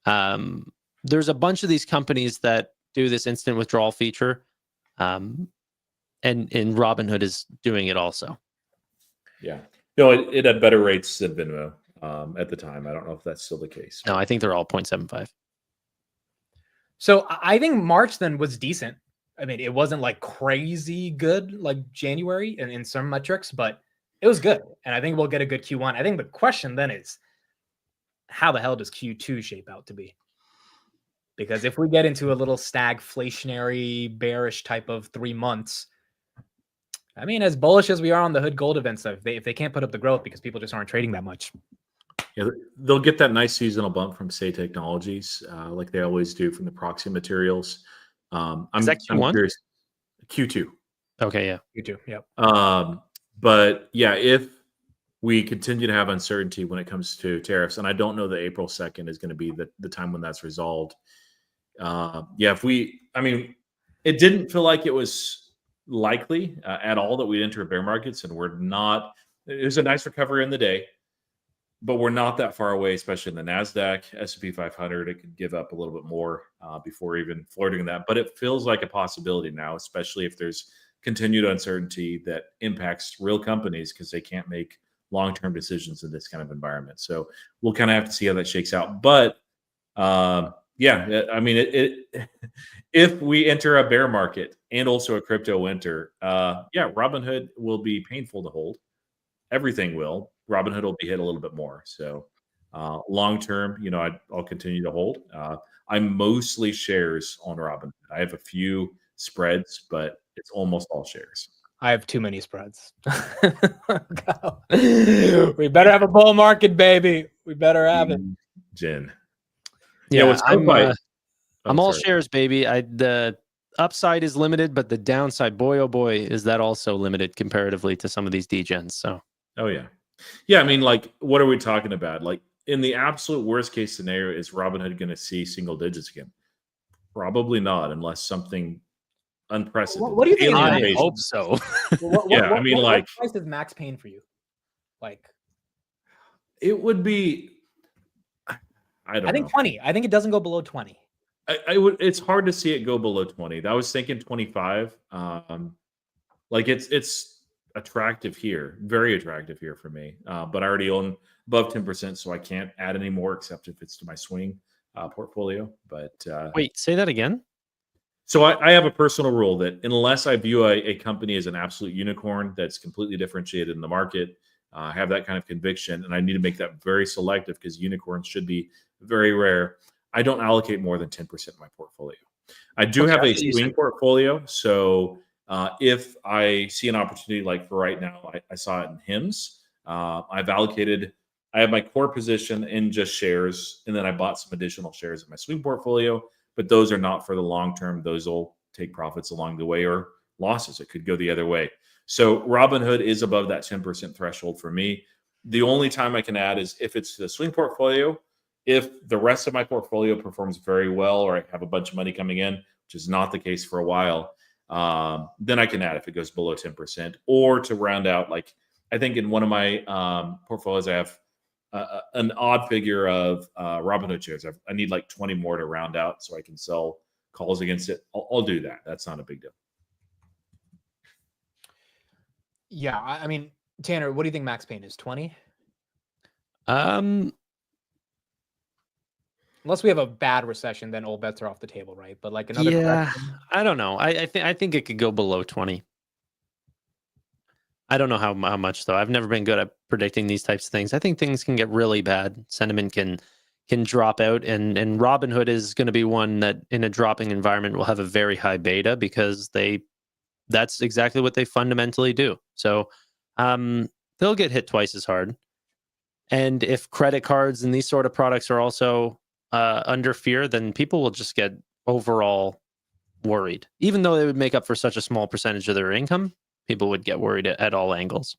Speaker 2: There's a bunch of these companies that do this instant withdrawal feature. And Robinhood is doing it also.
Speaker 3: Yeah. No, it had better rates than Venmo at the time. I don't know if that's still the case.
Speaker 2: No, I think they're all 0.75.
Speaker 1: So I think March then was decent. I mean, it wasn't like crazy good like January in some metrics, but it was good. And I think we'll get a good Q1. I think the question then is, how the hell does Q2 shape out to be? Because if we get into a little stagflationary, bearish type of 3 months, I mean, as bullish as we are on the Hood Gold event stuff, if they can't put up the growth because people just aren't trading that much.
Speaker 3: Yeah, they'll get that nice seasonal bump from Say Technologies, like they always do from the proxy materials.
Speaker 2: Is that Q1?
Speaker 3: I'm curious. Q2.
Speaker 2: Okay, yeah.
Speaker 1: Q2, yep.
Speaker 3: But yeah, if we continue to have uncertainty when it comes to tariffs, and I don't know that April 2nd is going to be the time when that's resolved. I mean, it didn't feel like it was likely at all that we'd enter bear markets, and we're not. It was a nice recovery in the day, but we're not that far away, especially in the NASDAQ, S&P 500. It could give up a little bit more before even flirting that, but it feels like a possibility now, especially if there's continued uncertainty that impacts real companies because they can't make long-term decisions in this kind of environment. So we'll kind of have to see how that shakes out. But yeah, I mean, if we enter a bear market and also a crypto winter, yeah, Robinhood will be painful to hold. Everything will. Robinhood will be hit a little bit more. So long-term, I'll continue to hold. I'm mostly shares on Robinhood. I have a few spreads, but it's almost all shares.
Speaker 1: I have too many spreads. We better have a bull market, baby. We better have it.
Speaker 3: Jen.
Speaker 2: Yeah, I'm all shares, baby. The upside is limited, but the downside, boy, oh boy, is that also limited comparatively to some of these degens. So,
Speaker 3: oh yeah. Yeah, I mean, like, what are we talking about? Like, in the absolute worst case scenario, is Robinhood going to see single digits again? Probably not, unless something unprecedented.
Speaker 1: What do you think?
Speaker 2: I hope so.
Speaker 3: I mean,
Speaker 1: what price is max pain for you? Like,
Speaker 3: it would be. I
Speaker 1: think 20. I think it doesn't go below 20.
Speaker 3: It's hard to see it go below 20. I was thinking 25. Like it's attractive here, very attractive here for me. But I already own above 10%, so I can't add any more except if it's to my swing portfolio. But
Speaker 2: wait, say that again.
Speaker 3: So I have a personal rule that unless I view a company as an absolute unicorn that's completely differentiated in the market, I have that kind of conviction, and I need to make that very selective because unicorns should be very rare. I don't allocate more than 10% of my portfolio. I do have a swing portfolio. So if I see an opportunity, like for right now, I saw it in HIMS. I have my core position in just shares, and then I bought some additional shares in my swing portfolio, but those are not for the long term. Those will take profits along the way or losses. It could go the other way. So Robinhood is above that 10% threshold for me. The only time I can add is if it's the swing portfolio. If the rest of my portfolio performs very well, or I have a bunch of money coming in, which is not the case for a while, then I can add if it goes below 10%, or to round out. Like I think in one of my portfolios, I have an odd figure of Robinhood shares. I need like 20 more to round out so I can sell calls against it. I'll do that. That's not a big deal.
Speaker 1: Yeah, I mean, Tanner, what do you think max pain is? 20?
Speaker 2: Um,
Speaker 1: Unless we have a bad recession, then all bets are off the table, right? But like another correction,
Speaker 2: I don't know. I think it could go below 20. I don't know how much though. I've never been good at predicting these types of things. I think things can get really bad. Sentiment can drop out, and Robinhood is going to be one that in a dropping environment will have a very high beta because that's exactly what they fundamentally do. So they'll get hit twice as hard. And if credit cards and these sort of products are also under fear, then people will just get overall worried. Even though they would make up for such a small percentage of their income, people would get worried at all angles.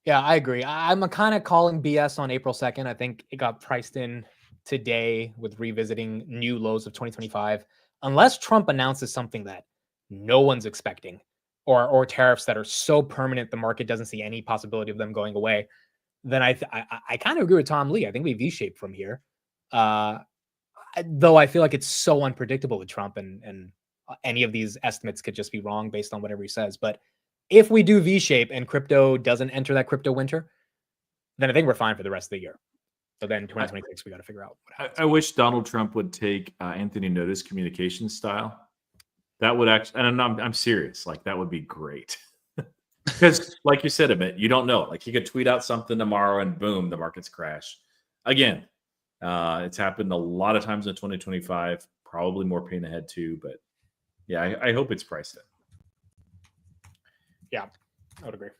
Speaker 1: yeah, I agree. I'm kind of calling BS on April 2nd. I think it got priced in today with revisiting new lows of 2025. Unless Trump announces something that no one's expecting, or tariffs that are so permanent the market doesn't see any possibility of them going away, then I kind of agree with Tom Lee. I think we V-shape from here. Though I feel like it's so unpredictable with Trump, and any of these estimates could just be wrong based on whatever he says. But if we do V-shape and crypto doesn't enter that crypto winter, then I think we're fine for the rest of the year. So then 2026, we got to figure out what happens.
Speaker 3: I wish Donald Trump would take Anthony Noda's communication style. That would actually, and I'm serious. Like that would be great. Because, like you said, Amit, you don't know. Like he could tweet out something tomorrow, and boom, the markets crash. Again, it's happened a lot of times in 2025. Probably more pain ahead too. But yeah, I hope it's priced in.
Speaker 1: Yeah, I would agree.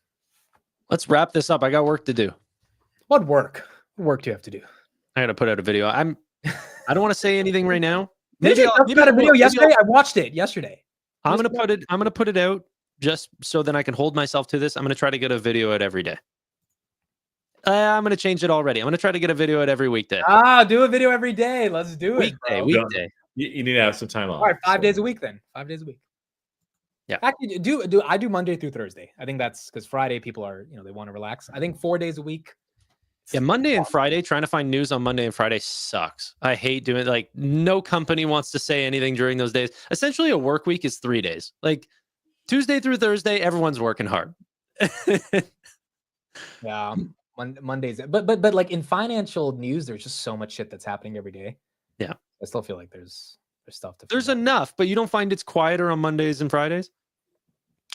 Speaker 2: Let's wrap this up. I got work to do.
Speaker 1: What work? What work do you have to do?
Speaker 2: I got to put out a video. I don't want to say anything right now.
Speaker 1: Maybe you got a video yesterday. I watched it yesterday.
Speaker 2: I'm gonna put it out just so then I can hold myself to this. I'm gonna try to get a video out every day. I'm gonna change it already. I'm gonna try to get a video out every weekday.
Speaker 1: Do a video every day. Let's do it.
Speaker 2: Weekday.
Speaker 3: You need to have some time off.
Speaker 1: All right, 5 days a week then. 5 days a week.
Speaker 2: Yeah.
Speaker 1: Actually, I do Monday through Thursday. I think that's because Friday people are, they want to relax. I think 4 days a week.
Speaker 2: Yeah, Monday and Friday, trying to find news on Monday and Friday sucks. I hate doing it. Like no company wants to say anything during those days. Essentially a work week is 3 days. Like Tuesday through Thursday, everyone's working hard.
Speaker 1: Yeah. Mondays. But like in financial news, there's just so much shit that's happening every day.
Speaker 2: Yeah.
Speaker 1: I still feel like there's stuff to
Speaker 2: There's enough, but you don't find it's quieter on Mondays and Fridays?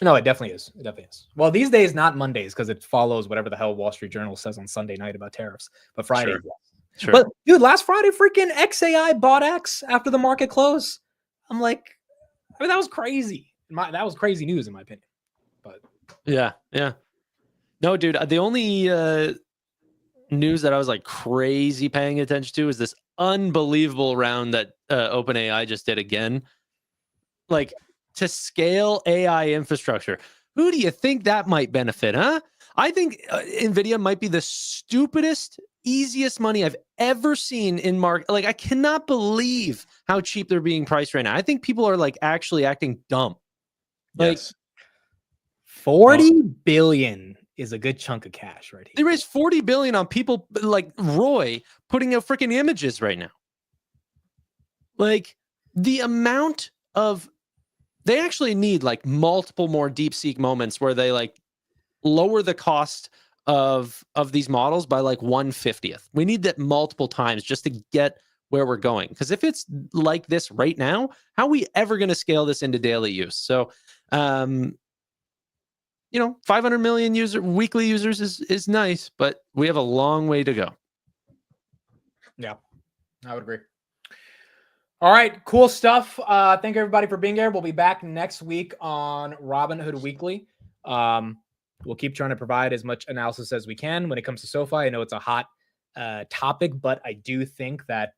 Speaker 1: No, it definitely is. It definitely is. Well, these days, not Mondays, because it follows whatever the hell Wall Street Journal says on Sunday night about tariffs. But Friday,
Speaker 2: Sure.
Speaker 1: yes.
Speaker 2: Sure.
Speaker 1: But dude, last Friday, freaking XAI bought X after the market close. I'm like, that was crazy. That was crazy news in my opinion. But
Speaker 2: yeah. No, dude, the only news that I was like crazy paying attention to is this unbelievable round that OpenAI just did again. Like, to scale AI infrastructure. Who do you think that might benefit, huh? I think NVIDIA might be the stupidest, easiest money I've ever seen in market. Like, I cannot believe how cheap they're being priced right now. I think people are like actually acting dumb. Like,
Speaker 3: Yes.
Speaker 1: 40 billion is a good chunk of cash right here.
Speaker 2: They raised 40 billion on people like Roy putting out freaking images right now. Like, the amount of they actually need like multiple more DeepSeek moments where they like lower the cost of these models by like 1/50th. We need that multiple times just to get where we're going. Because if it's like this right now, how are we ever going to scale this into daily use? So, 500 million weekly users is nice, but we have a long way to go.
Speaker 1: Yeah, I would agree. All right, cool stuff. Thank everybody for being here. We'll be back next week on Robinhood Weekly. We'll keep trying to provide as much analysis as we can when it comes to SoFi. I know it's a hot topic, but I do think that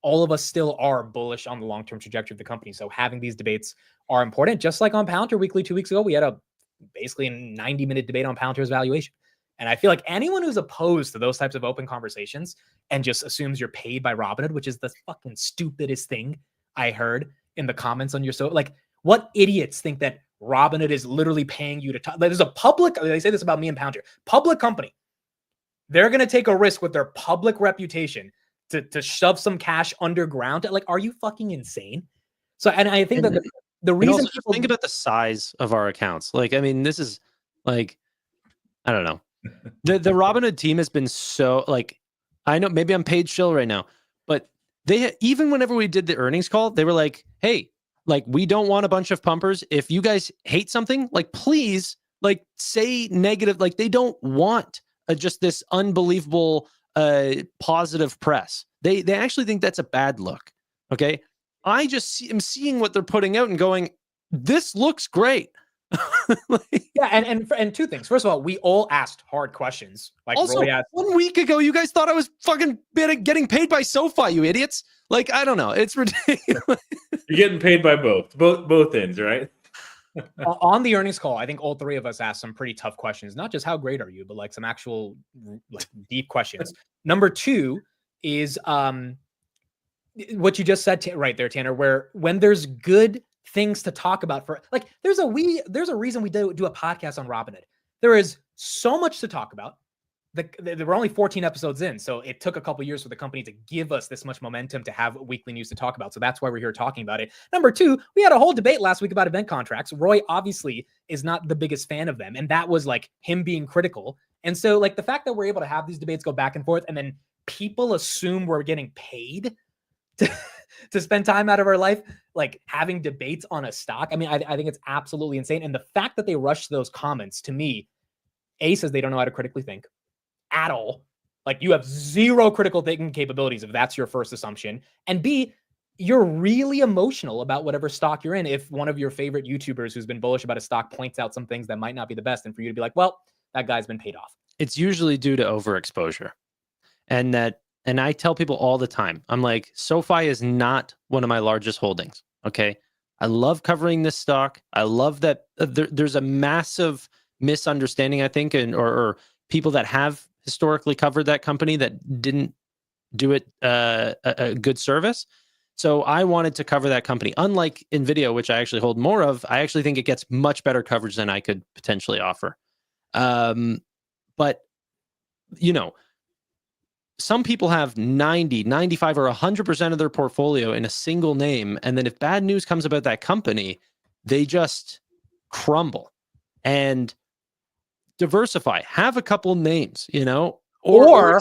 Speaker 1: all of us still are bullish on the long-term trajectory of the company. So having these debates are important. Just like on Palantir Weekly 2 weeks ago, we had basically a 90-minute debate on Palantir's valuation. And I feel like anyone who's opposed to those types of open conversations and just assumes you're paid by Robinhood, which is the fucking stupidest thing I heard, in the comments on your like what idiots think that Robinhood is literally paying you to talk? There's a public, they say this about me and Pounder, public company. They're going to take a risk with their public reputation to shove some cash underground. Like, are you fucking insane? So, and I think that the reason
Speaker 2: also people think about the size of our accounts. Like, I mean, this is like, I don't know. The Robinhood team has been so like, I know maybe I'm paid chill right now, but they, even whenever we did the earnings call, they were like, hey, like, we don't want a bunch of pumpers. If you guys hate something, like, please, like, say negative. Like, they don't want just this unbelievable positive press. They actually think that's a bad look. Okay. I just am seeing what they're putting out and going, this looks great.
Speaker 1: Yeah, and two things. First of all, we all asked hard questions. Like,
Speaker 2: also,
Speaker 1: asked,
Speaker 2: 1 week ago, you guys thought I was fucking getting paid by SoFi, you idiots. Like, I don't know. It's ridiculous.
Speaker 3: You're getting paid by both ends, right?
Speaker 1: On the earnings call, I think all three of us asked some pretty tough questions. Not just how great are you, but like some actual like deep questions. Number two is what you just said right there, Tanner, where when there's good things to talk about for like there's a reason we do a podcast on Robinhood. There is so much to talk about. There were only 14 episodes in, so it took a couple years for the company to give us this much momentum to have weekly news to talk about. So that's why we're here talking about it. Number two, we had a whole debate last week about event contracts. Roy obviously is not the biggest fan of them, and that was like him being critical. And so like the fact that we're able to have these debates go back and forth, and then people assume we're getting paid to spend time out of our life, like having debates on a stock. I mean, I think it's absolutely insane. And the fact that they rushed those comments, to me, A, says they don't know how to critically think at all. Like, you have zero critical thinking capabilities if that's your first assumption. And B, you're really emotional about whatever stock you're in. If one of your favorite YouTubers who's been bullish about a stock points out some things that might not be the best, and for you to be like, well, that guy's been paid off.
Speaker 2: It's usually due to overexposure. And I tell people all the time, I'm like, SoFi is not one of my largest holdings. Okay. I love covering this stock. I love that there's a massive misunderstanding, I think, or people that have historically covered that company that didn't do it a good service. So I wanted to cover that company. Unlike NVIDIA, which I actually hold more of, I actually think it gets much better coverage than I could potentially offer. But, you know, some people have 90, 95, or 100% of their portfolio in a single name. And then if bad news comes about that company, they just crumble. And diversify, have a couple names, you know, or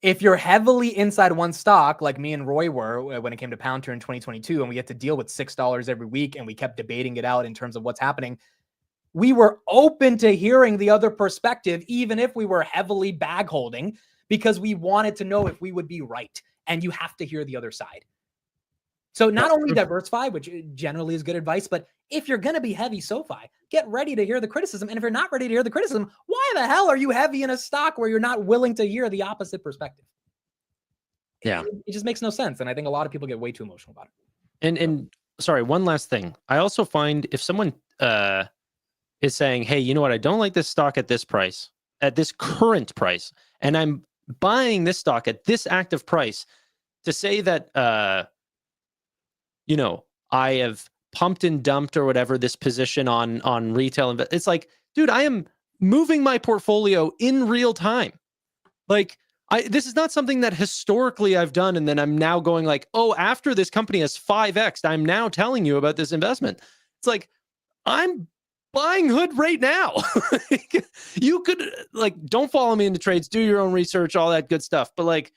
Speaker 1: if you're heavily inside one stock, like me and Roy were when it came to Pounder in 2022, and we had to deal with $6 every week, and we kept debating it out in terms of what's happening, we were open to hearing the other perspective, even if we were heavily bag holding, because we wanted to know if we would be right. And you have to hear the other side. So not only diversify, which generally is good advice, but if you're going to be heavy SoFi, get ready to hear the criticism. And if you're not ready to hear the criticism, why the hell are you heavy in a stock where you're not willing to hear the opposite perspective?
Speaker 2: Yeah.
Speaker 1: It just makes no sense. And I think a lot of people get way too emotional about
Speaker 2: it. And sorry, one last thing. I also find if someone is saying, hey, you know what? I don't like this stock at this price, at this current price, and I'm buying this stock at this active price, to say that, you know, I have pumped and dumped or whatever this position on retail. It's like, dude, I am moving my portfolio in real time. Like, this is not something that historically I've done. And then I'm now going like, oh, after this company has 5X'd, I'm now telling you about this investment. It's like, I'm buying Hood right now. You could like, don't follow me into trades, do your own research, all that good stuff. But like,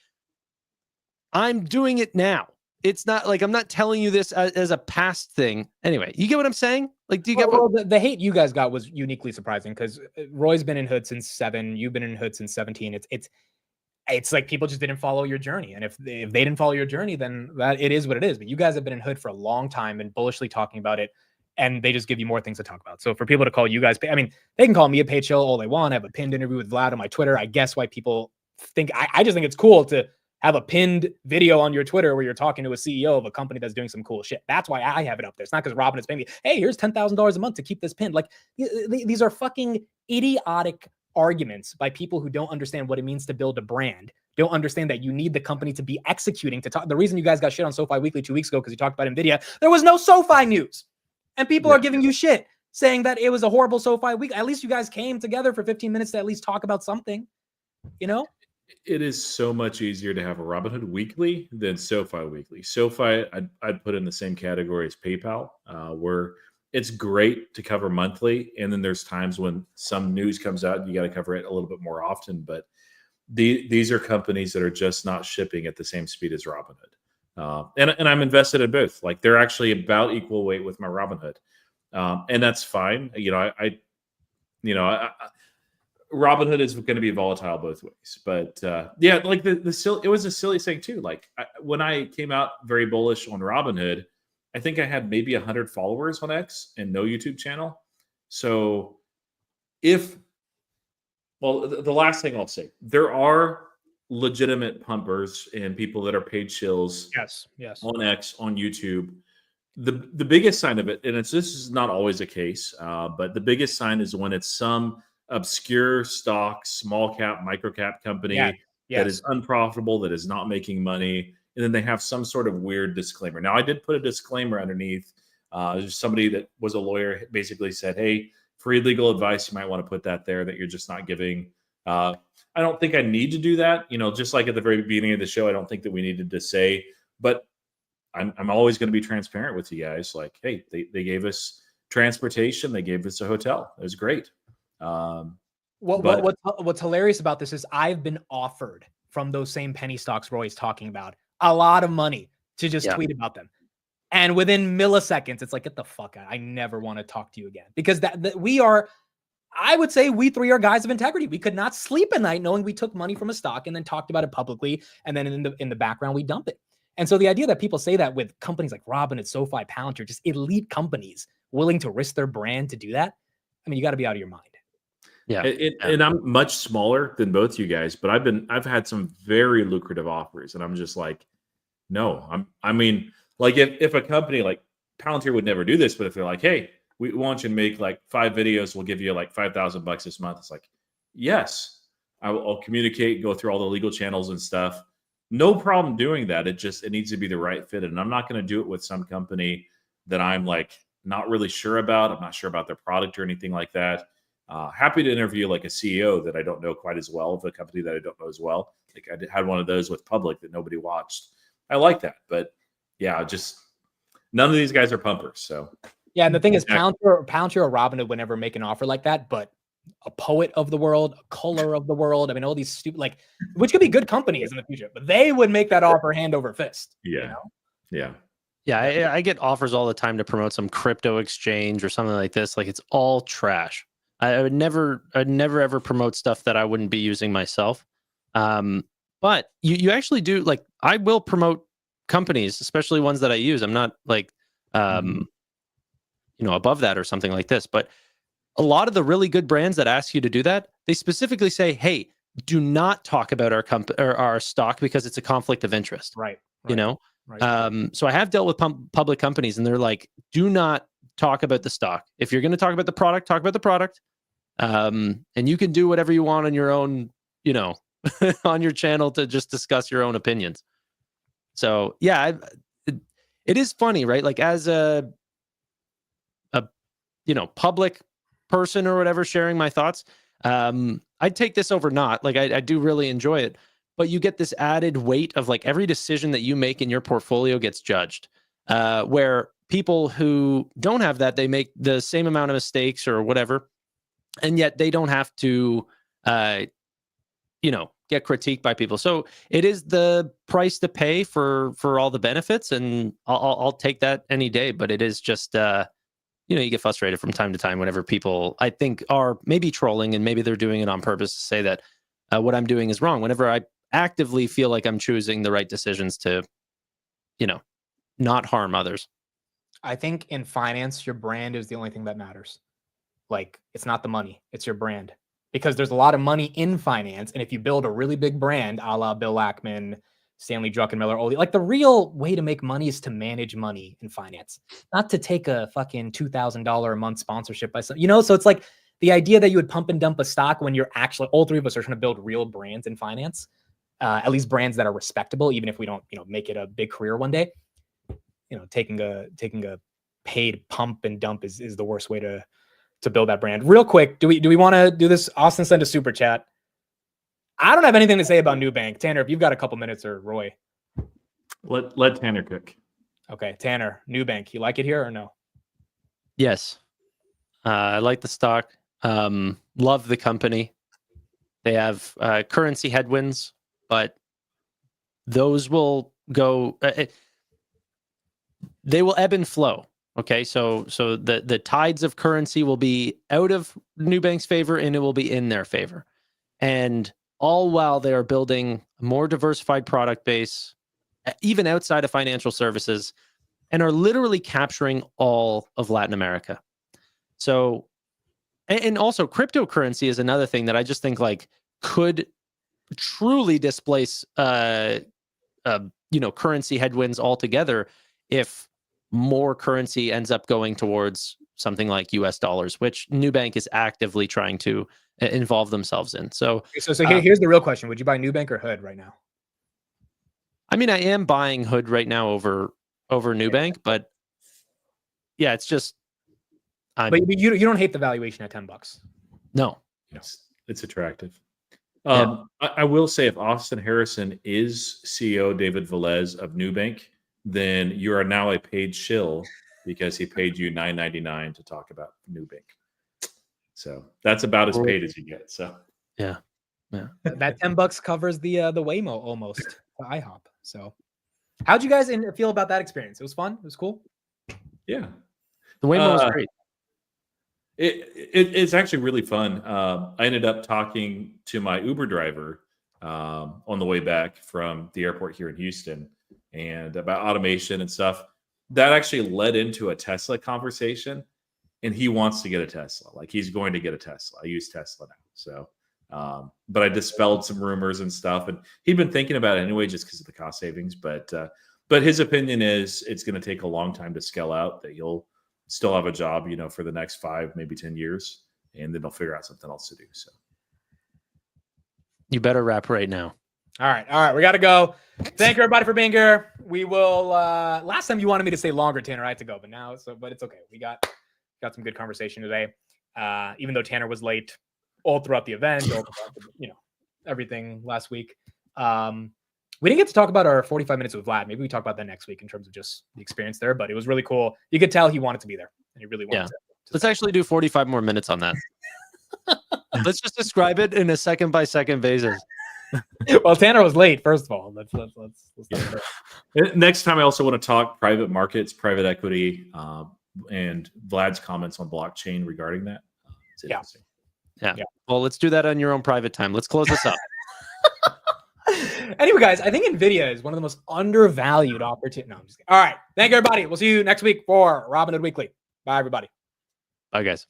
Speaker 2: I'm doing it now. It's not like I'm not telling you this as a past thing. Anyway, you get what I'm saying? Like, do you get what
Speaker 1: the hate you guys got was uniquely surprising, because Roy's been in Hood since 7. You've been in Hood since 17. It's like people just didn't follow your journey. And if they didn't follow your journey, then that it is what it is. But you guys have been in Hood for a long time and bullishly talking about it. And they just give you more things to talk about. So for people to call you guys, I mean, they can call me a paid chill all they want. I have a pinned interview with Vlad on my Twitter. I guess why people think, I just think it's cool to have a pinned video on your Twitter where you're talking to a CEO of a company that's doing some cool shit. That's why I have it up there. It's not because Robin is paying me, hey, here's $10,000 a month to keep this pinned. Like, these are fucking idiotic arguments by people who don't understand what it means to build a brand, don't understand that you need the company to be executing to talk. The reason you guys got shit on SoFi Weekly 2 weeks ago, because you talked about NVIDIA, there was no SoFi news. And people are giving you shit saying that it was a horrible SoFi week. At least you guys came together for 15 minutes to at least talk about something, you know?
Speaker 3: It is so much easier to have a Robinhood Weekly than SoFi Weekly. SoFi, I'd put in the same category as PayPal, where it's great to cover monthly. And then there's times when some news comes out and you got to cover it a little bit more often. But these are companies that are just not shipping at the same speed as Robinhood. And I'm invested in both. Like, they're actually about equal weight with my Robinhood. And that's fine. Robinhood is going to be volatile both ways, but like it was a silly thing too. Like, when I came out very bullish on Robinhood, I think I had maybe 100 followers on X and no YouTube channel. So the last thing I'll say, there are legitimate pumpers and people that are paid shills.
Speaker 1: Yes.
Speaker 3: On X, on YouTube. The biggest sign of it, and this is not always the case, but the biggest sign is when it's some obscure stock, small cap, micro cap company that is unprofitable, that is not making money, and then they have some sort of weird disclaimer. Now, I did put a disclaimer underneath. Somebody that was a lawyer basically said, hey, free legal advice, you might want to put that there, that you're just not giving. I don't think I need to do that. Just like at the very beginning of the show, I don't think that we needed to say, but I'm always going to be transparent with you guys. Like, hey, they gave us transportation. They gave us a hotel. It was great.
Speaker 1: What's hilarious about this is I've been offered from those same penny stocks Roy's talking about a lot of money to just tweet about them. And within milliseconds, it's like, get the fuck out. I never want to talk to you again, because I would say we three are guys of integrity. We could not sleep at night knowing we took money from a stock and then talked about it publicly. And then in the background, we dump it. And so the idea that people say that with companies like Robinhood, SoFi, Palantir, just elite companies willing to risk their brand to do that, I mean, you got to be out of your mind.
Speaker 2: Yeah.
Speaker 3: And I'm much smaller than both you guys, but I've had some very lucrative offers, and I'm just like, no, if a company like Palantir would never do this, but if they're like, hey, we want you to make like 5 videos, we'll give you like $5,000 this month. It's like, yes, I'll communicate, go through all the legal channels and stuff. No problem doing that. It needs to be the right fit. And I'm not going to do it with some company that I'm like not really sure about. I'm not sure about their product or anything like that. Happy to interview like a CEO that I don't know quite as well, of a company that I don't know as well. Like, I had one of those with Public that nobody watched. I like that. But yeah, just none of these guys are pumpers. So
Speaker 1: yeah, and the thing is, Palantir or Robinhood would never make an offer like that, but a Poet of the world, a Kohler of the world, I mean, all these stupid, like, which could be good companies in the future, but they would make that offer hand over fist.
Speaker 3: Yeah.
Speaker 2: Yeah, I get offers all the time to promote some crypto exchange or something like this. Like, it's all trash. I'd never ever promote stuff that I wouldn't be using myself. But you actually do, like, I will promote companies, especially ones that I use. I'm not like, above that or something like this. But a lot of the really good brands that ask you to do that, they specifically say, hey, do not talk about our company or our stock because it's a conflict of interest.
Speaker 1: Right.
Speaker 2: Right. So I have dealt with public companies, and they're like, do not talk about the stock. If you're going to talk about the product, talk about the product. And you can do whatever you want on your own, on your channel to just discuss your own opinions. So yeah, it is funny, right? Like, as a public person or whatever, sharing my thoughts, I'd take this over not. Like, I do really enjoy it. But you get this added weight of, like, every decision that you make in your portfolio gets judged, where people who don't have that, they make the same amount of mistakes or whatever, and yet they don't have to, get critiqued by people. So it is the price to pay for all the benefits, and I'll take that any day. But it is just, you get frustrated from time to time whenever people, I think, are maybe trolling, and maybe they're doing it on purpose to say that what I'm doing is wrong. Whenever I actively feel like I'm choosing the right decisions to, not harm others.
Speaker 1: I think in finance, your brand is the only thing that matters. Like, it's not the money, it's your brand. Because there's a lot of money in finance. And if you build a really big brand, a la Bill Ackman, Stanley Druckenmiller, like, the real way to make money is to manage money in finance, not to take a fucking $2,000 a month sponsorship by some, so it's like the idea that you would pump and dump a stock when you're actually, all three of us are trying to build real brands in finance. at least brands that are respectable, even if we don't, make it a big career one day. Taking a paid pump and dump is the worst way to build that brand. Real quick, do we want to do this? Austin sent a super chat. I don't have anything to say about Nubank. Tanner, if you've got a couple minutes, or Roy.
Speaker 3: Let Tanner cook.
Speaker 1: Okay, Tanner, Nubank, you like it here or no?
Speaker 2: Yes. I like the stock. Love the company. They have currency headwinds, but those will go. They will ebb and flow. Okay, so the tides of currency will be out of Nubank's favor, and it will be in their favor, and all while they are building a more diversified product base, even outside of financial services, and are literally capturing all of Latin America. So, and also cryptocurrency is another thing that I just think like could truly displace, currency headwinds altogether if more currency ends up going towards something like US dollars, which Nubank is actively trying to involve themselves in. So
Speaker 1: here's the real question. Would you buy Nubank or Hood right now?
Speaker 2: I mean, I am buying Hood right now over Nubank, but yeah, it's just.
Speaker 1: But you don't hate the valuation at $10.
Speaker 2: No.
Speaker 3: It's attractive. I will say, if Austin Harrison is CEO David Velez of Nubank, then you are now a paid shill because he paid you $9.99 to talk about Nubank. So that's about as paid as you get. So
Speaker 2: yeah.
Speaker 1: That $10 covers the Waymo almost, the IHOP. So how'd you guys feel about that experience? It was fun. It was cool.
Speaker 3: Yeah,
Speaker 2: the Waymo was great.
Speaker 3: It's actually really fun. I ended up talking to my Uber driver on the way back from the airport here in Houston, and about automation and stuff. That actually led into a Tesla conversation, and he wants to get a Tesla. Like, he's going to get a Tesla. I use Tesla now. So, but I dispelled some rumors and stuff, and he'd been thinking about it anyway, just because of the cost savings. But his opinion is it's going to take a long time to scale out, that you'll still have a job, for the next 5, maybe 10 years, and then they'll figure out something else to do. So
Speaker 2: you better wrap right now.
Speaker 1: All right. We got to go. Thank you, everybody, for being here. We will, last time you wanted me to stay longer, Tanner, I had to go, but it's okay. We got some good conversation today. Even though Tanner was late all throughout the event, all throughout everything last week. We didn't get to talk about our 45 minutes with Vlad. Maybe we talk about that next week in terms of just the experience there, but it was really cool. You could tell he wanted to be there, and he really wanted to.
Speaker 2: Let's actually do 45 more minutes on that. Let's just describe it in a second by second basis.
Speaker 1: Well, Tanner was late, first of all. Let's
Speaker 3: Next time, I also want to talk private markets, private equity, and Vlad's comments on blockchain regarding that. It's interesting.
Speaker 2: Yeah. Well, let's do that on your own private time. Let's close this up.
Speaker 1: Anyway, guys, I think NVIDIA is one of the most undervalued opportunities. No, I'm just kidding. All right. Thank you, everybody. We'll see you next week for Robinhood Weekly. Bye, everybody.
Speaker 2: Bye, guys.